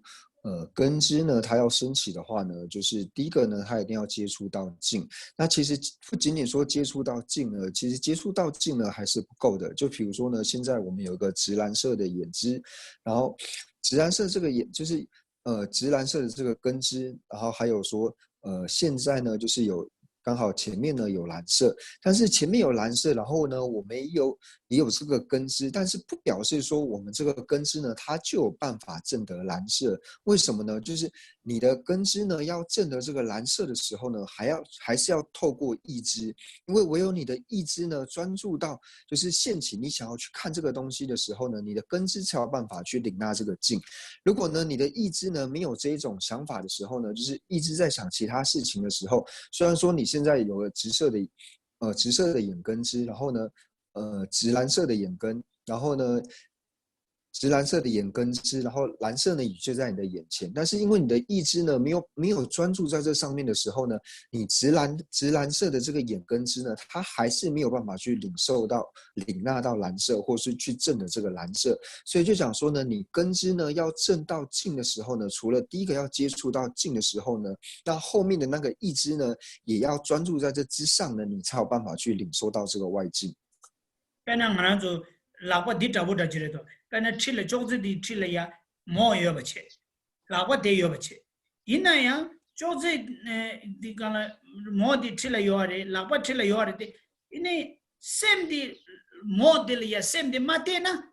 B: 根枝呢，它要升起的话呢，就是第一个呢，它一定要接触到茎。那其实不仅仅说接触到茎呢，其实接触到茎呢还是不够的。就比如说呢，现在我们有一个直蓝色的眼枝，然后直蓝色这个眼就是直蓝色的这个根枝，然后还有说现在呢就是有。刚好前面呢有蓝色，但是前面有蓝色，然后呢我们也有这个根枝，但是不表示说我们这个根枝呢它就有办法证得蓝色。为什么呢？就是你的根枝呢要证得这个蓝色的时候呢，还是要透过意枝，因为唯有你的意枝呢专注到就是现起你想要去看这个东西的时候呢，你的根枝才有办法去领纳这个境。如果呢你的意枝呢没有这一种想法的时候呢，就是意枝在想其他事情的时候，虽然说你现在有了直射的眼根枝，然后呢直蓝色的眼根，然后呢直蓝色的眼根枝，然后蓝色呢也就在你的眼前，但是因为你的意志呢没有专注在这上面的时候呢，你直蓝色的这个眼根枝呢，它还是没有办法去领纳到蓝色，或是去证的这个蓝色。所以就讲说呢，你根枝呢要证到境的时候呢，除了第一个要接触到境的时候呢，那后面的那个意枝呢也要专注在这之上呢，你才有办法去领受到这个外境。
A: 라고 디타보다 지레도 kana chile chokzi di chile ya mo yobache lawa de yobache inaya chokzi di kana mo di chile yore lawa chile yore de ine sem di mo de ya sem di matena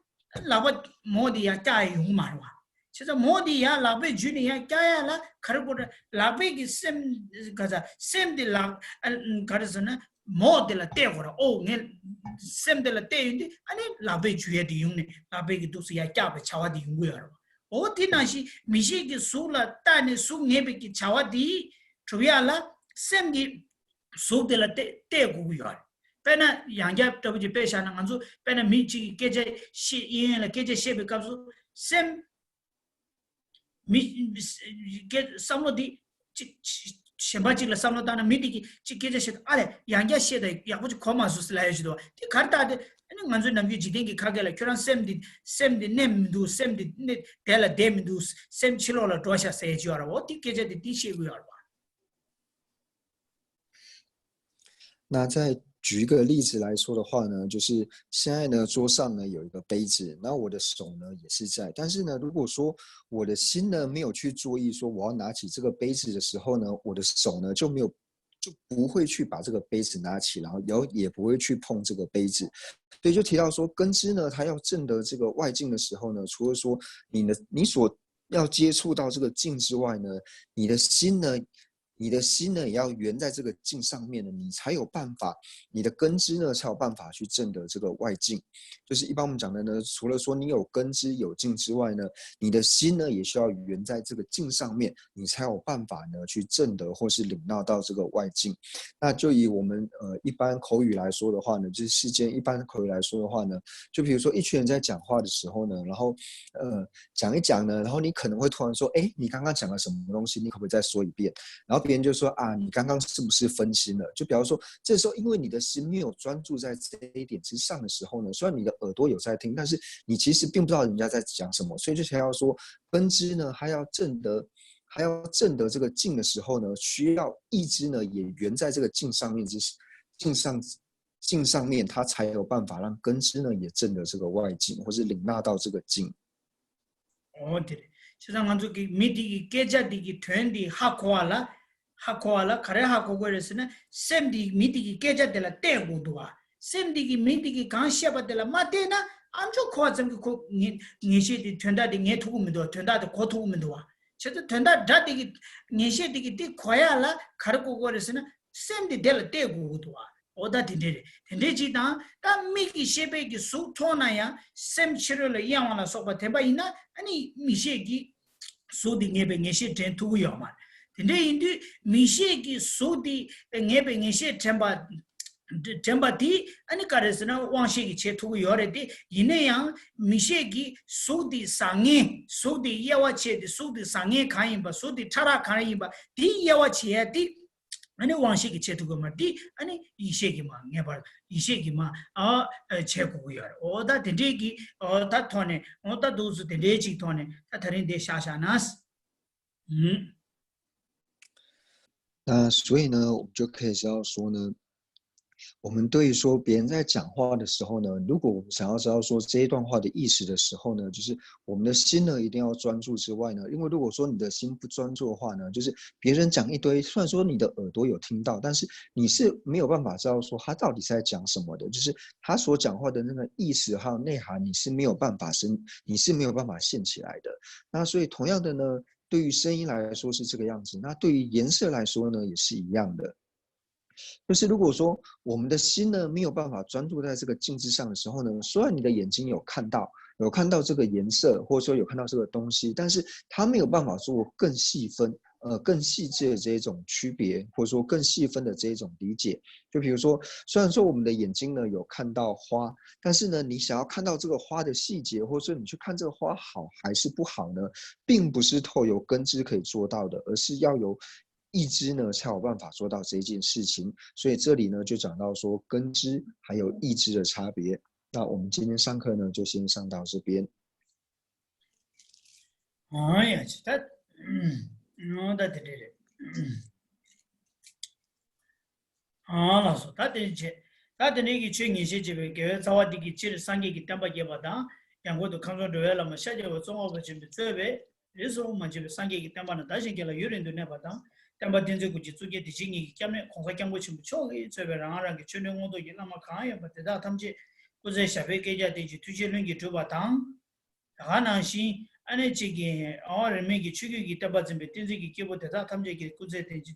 A: lawa mo di ya ta yu marwa chesa mo di ya lawa juni ya kya la kharbo lawa ki sem kaza sem di la karzana mo de la tegora o ngel sem de la te ani labe juye di yune labe ki dusi ya kya be chawa di yungu yaro o tinashi mishi ki sula tane su ngebe ki chawa di chuya la sem di su de la te gu yaro pena yangya tabu ji pesha na nganzu pena michi keje shi yin la keje shebe kapsu sem mi ke samlo di 셴바지를 삼노다나 미디기 지게제시 아래 양자시에 야부지 코마수스 라이지도 티 카르타데 아니 만주 남기 지딩기 카게라 큐란 셈디 nemdu 셈디 네 델라 데미두 셈 칠로라 도샤 세지어라 어디 게제디 디시고요
B: 那再举一个例子来说的话呢，就是现在呢桌上呢有一个杯子，那我的手呢也是在，但是呢如果说我的心呢没有去注意说我要拿起这个杯子的时候呢，我的手呢就不会去把这个杯子拿起，然后也不会去碰这个杯子。所以就提到说根枝呢它要证得这个外境的时候呢，除了说你所要接触到这个境之外呢，你的心呢也要圆在这个境上面呢，你才有办法，你的根枝呢才有办法去证得这个外境。就是一般我们讲的呢，除了说你有根枝有境之外呢，你的心呢也需要圆在这个境上面，你才有办法呢去证得或是领纳到这个外境。那就以我们一般口语来说的话呢，就是世间一般口语来说的话呢，就比如说一群人在讲话的时候呢，然后讲一讲呢，然后你可能会突然说，哎，你刚刚讲了什么东西？你可不可以再说一遍？然后别人就说啊，你刚刚是不是分心了？就比方说，这时候因为你的心没有专注在这一点之上的时候呢，虽然你的耳朵有在听，但是你其实并不知道人家在讲什么，所以就才要说根枝呢，还要证得这个境的时候呢，需要意枝呢也圆在这个境上面境上面，它才有办法让根枝呢也证得这个外境，或是领纳到这个境。
A: 어디 세상 안쪽에 미디기 깨자디기 트렌디 하코알라 가래 하고 그랬으나 샘디 미디기 깨자들라 떼고도와 샘디기 미디기 간시아바들라 마테나 안쪽 코아점 그 니시디 트렌다디 네 투구면도 트렌다디 고투구면도 와 저도 트렌다 다디기 니시디기 띠 코야라 가르고 그랬으나 샘디 델라 떼고도와 오다 딘데 딘데지다 다 미기 셰베기 수토나야 샘치르를 이양하나 소바 대바이나 아니 미셰기 소디 녜베 녜셰 텐투요마 딘데 인디 미셰기 소디 녜베 녜셰 템바디 아니 카레스나 왕셰기 체투요레디 이네양 미셰기 소디 상에 소디 야와체디 소디 상에 가임바 소디 차라 가임바 디 야와체디 아니 왕식이 제도가마디 아니 이세기마 녀바 이세기마 아 제고고요 오다 데데기 오다 토네 오다 도스 데데지 토네 다 다른 데 샤샤나스
B: 那所以呢，我们就可以知道说呢，我们对于说别人在讲话的时候呢，如果我们想要知道说这一段话的意思的时候呢，就是我们的心呢一定要专注之外呢，因为如果说你的心不专注的话呢，就是别人讲一堆，虽然说你的耳朵有听到，但是你是没有办法知道说他到底是在讲什么的，就是他所讲话的那个意思还有内涵，你是没有办法现起来的。那所以同样的呢，对于声音来说是这个样子，那对于颜色来说呢，也是一样的。就是如果说我们的心呢没有办法专注在这个镜子上的时候呢，虽然你的眼睛有看到这个颜色，或者说有看到这个东西，但是它没有办法做更细分、更细致的这一种区别，或者说更细分的这一种理解。就比如说，虽然说我们的眼睛呢有看到花，但是呢，你想要看到这个花的细节，或者说你去看这个花好还是不好呢，并不是透由根知可以做到的，而是要由意知呢才有办法做到这件事情。所以这里呢就讲到说根知还有意知的差别。那我们今天上课呢就先上到这边。
A: 哎呀，老师，他的那个去年些这个给早晚的给吃三个给蛋白质吧的，两个都看着对了嘛，现在我中午不就这边，那时候嘛就三个给蛋白的，但是给了有人都那吧的。但把电子股就做些的经济，讲呢，恐吓讲过全部错的，这边让个全年我都也那么看呀，不知道他们这不是下边给家的就推荐人给做吧当，还能行，按那这个哦人民给出去给大把这边电子给给不得到，他们这个估计的就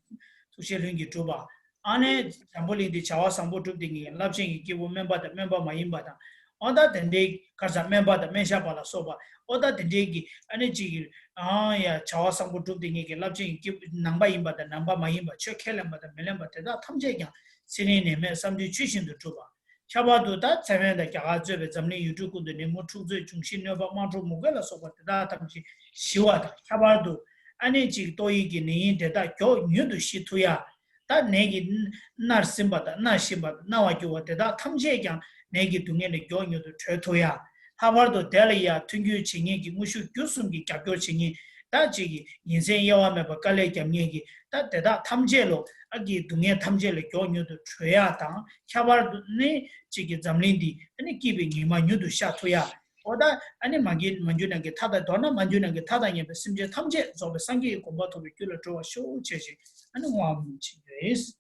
A: 推荐人给做吧，按那上不里的桥啊上不做的个，那些给我们把的买赢把的。oda dende karsa member da mensha bala soba oda dende gi ane ji ya chawa sambu tup dingi ke lapjing ki namba imba da namba ma imba che khelamba da melamba da thamje kya sine ne me samji chishin du tuba chaba du da chamen da kya ga be zamni youtube ku de ne mo chu zui chungshin ne ba ma chu mu ga la soba da thamji shiwa da chaba du ane ji to yi gi ne de da kyo nyu du shi tu ya da ne gi nar simba da na shimba na wa kyo da thamje kya 내기 동에는 교육도 최토야 하버드 델리아 tungu 칭이기 무슈 교수님이 cap교 칭이 다지기 인생 여와면 bakale 겸얘기 다 대다 탐제로 아기 동에 탐제를 교육도 최야다 하버드네 지기 잠린디 아니 기빙이 만유도 샤토야 오다 아니 만주는 게 타다 도나 만주는 게 타다니 심지어 탐제 저 상기 공부도 비교를 줘 쇼체지 아니 와문치 예스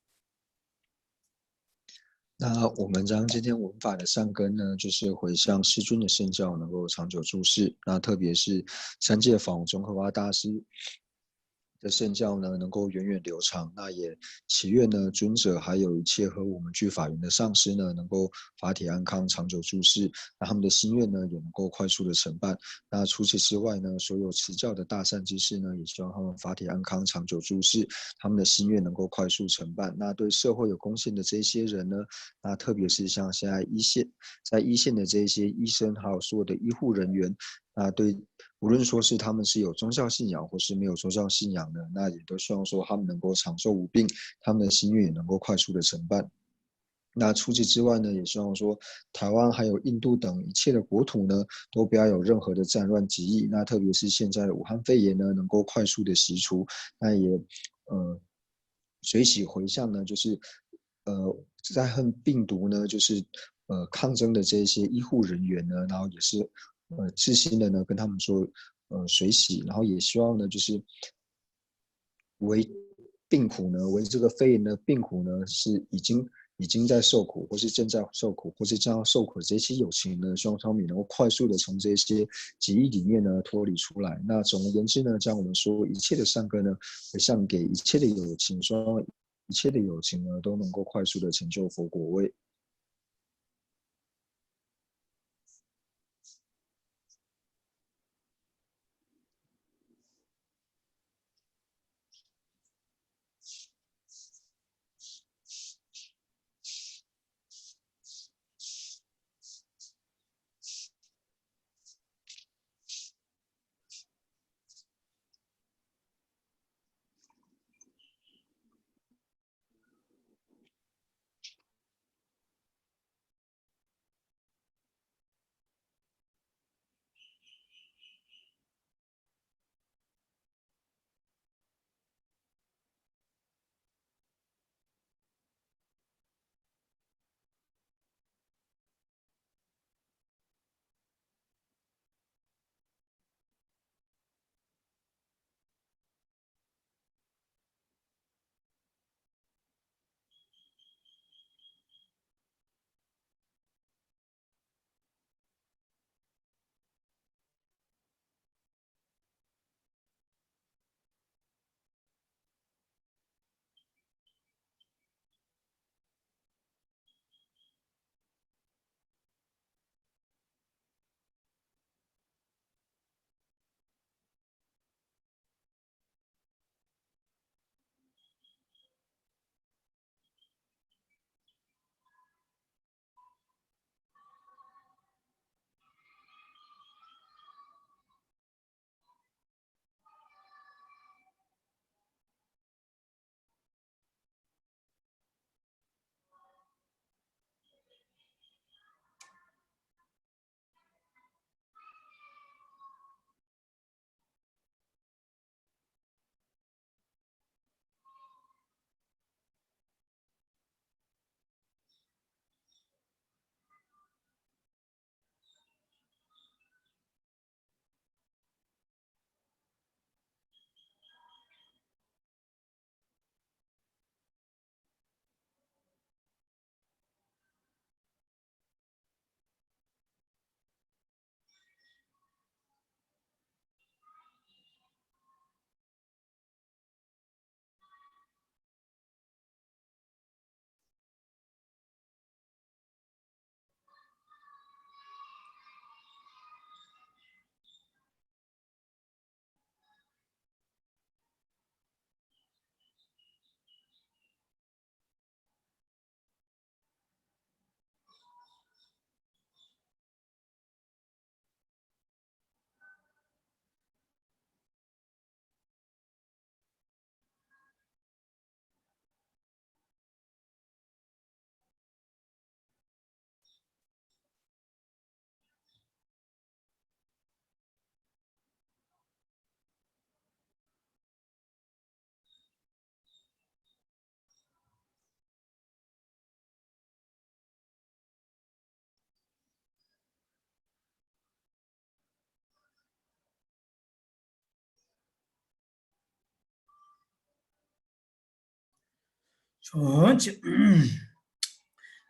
B: 那我们将今天文法的上根呢，就是回向师尊的圣教能够长久住世。那特别是三界法王宗喀巴大师的圣教呢，能够源远流长。那也祈愿呢，尊者还有一切和我们具法缘的上师呢，能够法体安康，长久住世。那他们的心愿呢，也能够快速的成办。那除此之外呢，所有持教的大善之士呢，也希望他们法体安康，长久住世，他们的心愿能够快速成办。那对社会有贡献的这些人呢，那特别是像现在在一线的这些医生，还有所有的医护人员，那对。无论说是他们是有宗教信仰或是没有宗教信仰的，那也都希望说他们能够长寿无病，他们的心愿也能够快速的成办。那除此之外呢，也希望说台湾还有印度等一切的国土呢，都不要有任何的战乱疾疫。那特别是现在的武汉肺炎呢，能够快速的息除。那也随喜回向呢，就是在和病毒呢，就是抗争的这些医护人员呢，然后也是。致心的呢，跟他们说，水洗，然后也希望呢就是为病苦呢，为这个肺炎的病苦呢是已经在受苦，或是正在受苦，或是将要受苦的这些友情呢，希望他们能够快速的从这些疾疫里面呢脱离出来。那总而言之呢，将我们说一切的善根呢，回向给一切的友情，希望一切的友情呢都能够快速的成就佛果位。
A: 저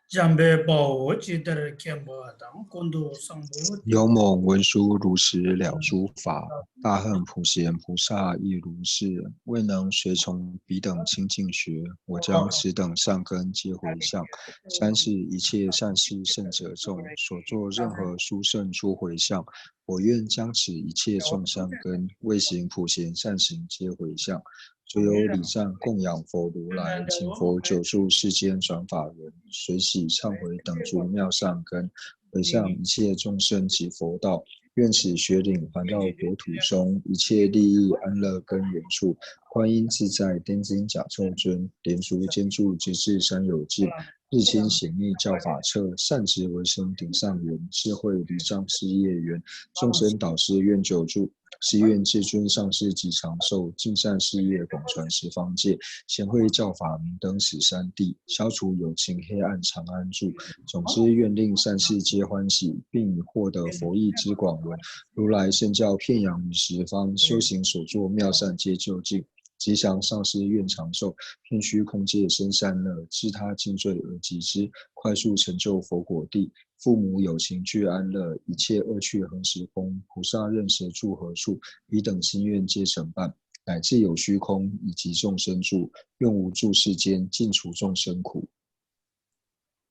A: 잠배 보고 지들 캠보당 곤도 상보
B: 勇猛文殊如实了诸法，大恨普贤菩萨亦如是。未能随从彼等清净学，我将此等善根皆回向。三是一切善事圣者众所作任何殊胜诸回向，我愿将此一切众善根未行普贤善行皆回向。所有礼赞供养佛如来，请佛久住世间转法轮，随喜忏悔等诸妙善根。回向一切众生及佛道，愿此学领环绕国土中一切利益安乐根源处，观音自在天津甲臭尊，莲足坚住直至三有尽，日清显密教法册，善值为生顶上缘，智慧离障事业缘，众生导师愿久住。誓愿至尊上师及长寿，尽善事业广传十方界，贤惠教法明灯十三地，消除有情黑暗常安住。总之愿令善事皆欢喜，并以获得佛意之广闻，如来圣教遍扬于十方，修行所作妙善皆就近。吉祥上师愿长寿，遍虚空界生善乐，知他尽罪而及之，快速成就佛果地。父母有情俱安乐，一切恶趣何时空？菩萨任时住何处？彼等心愿皆成办，乃至有虚空，以及众生住，愿无住世间，尽除众生苦。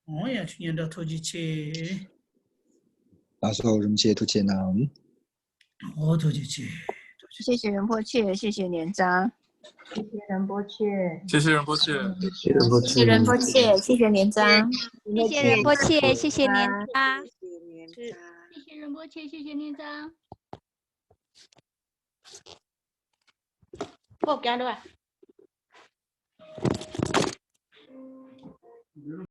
A: 我也去念到头几节，
B: 大寿人皆突见南，
A: 我头几节。
C: 谢谢仁波切，谢谢年章，
D: 谢谢仁波切，
E: 谢谢仁波切，
C: 谢谢仁波切，谢谢年章，
F: 谢谢仁波切，谢谢年章，
G: 谢谢仁波切，谢谢年章。
F: 不干了吧。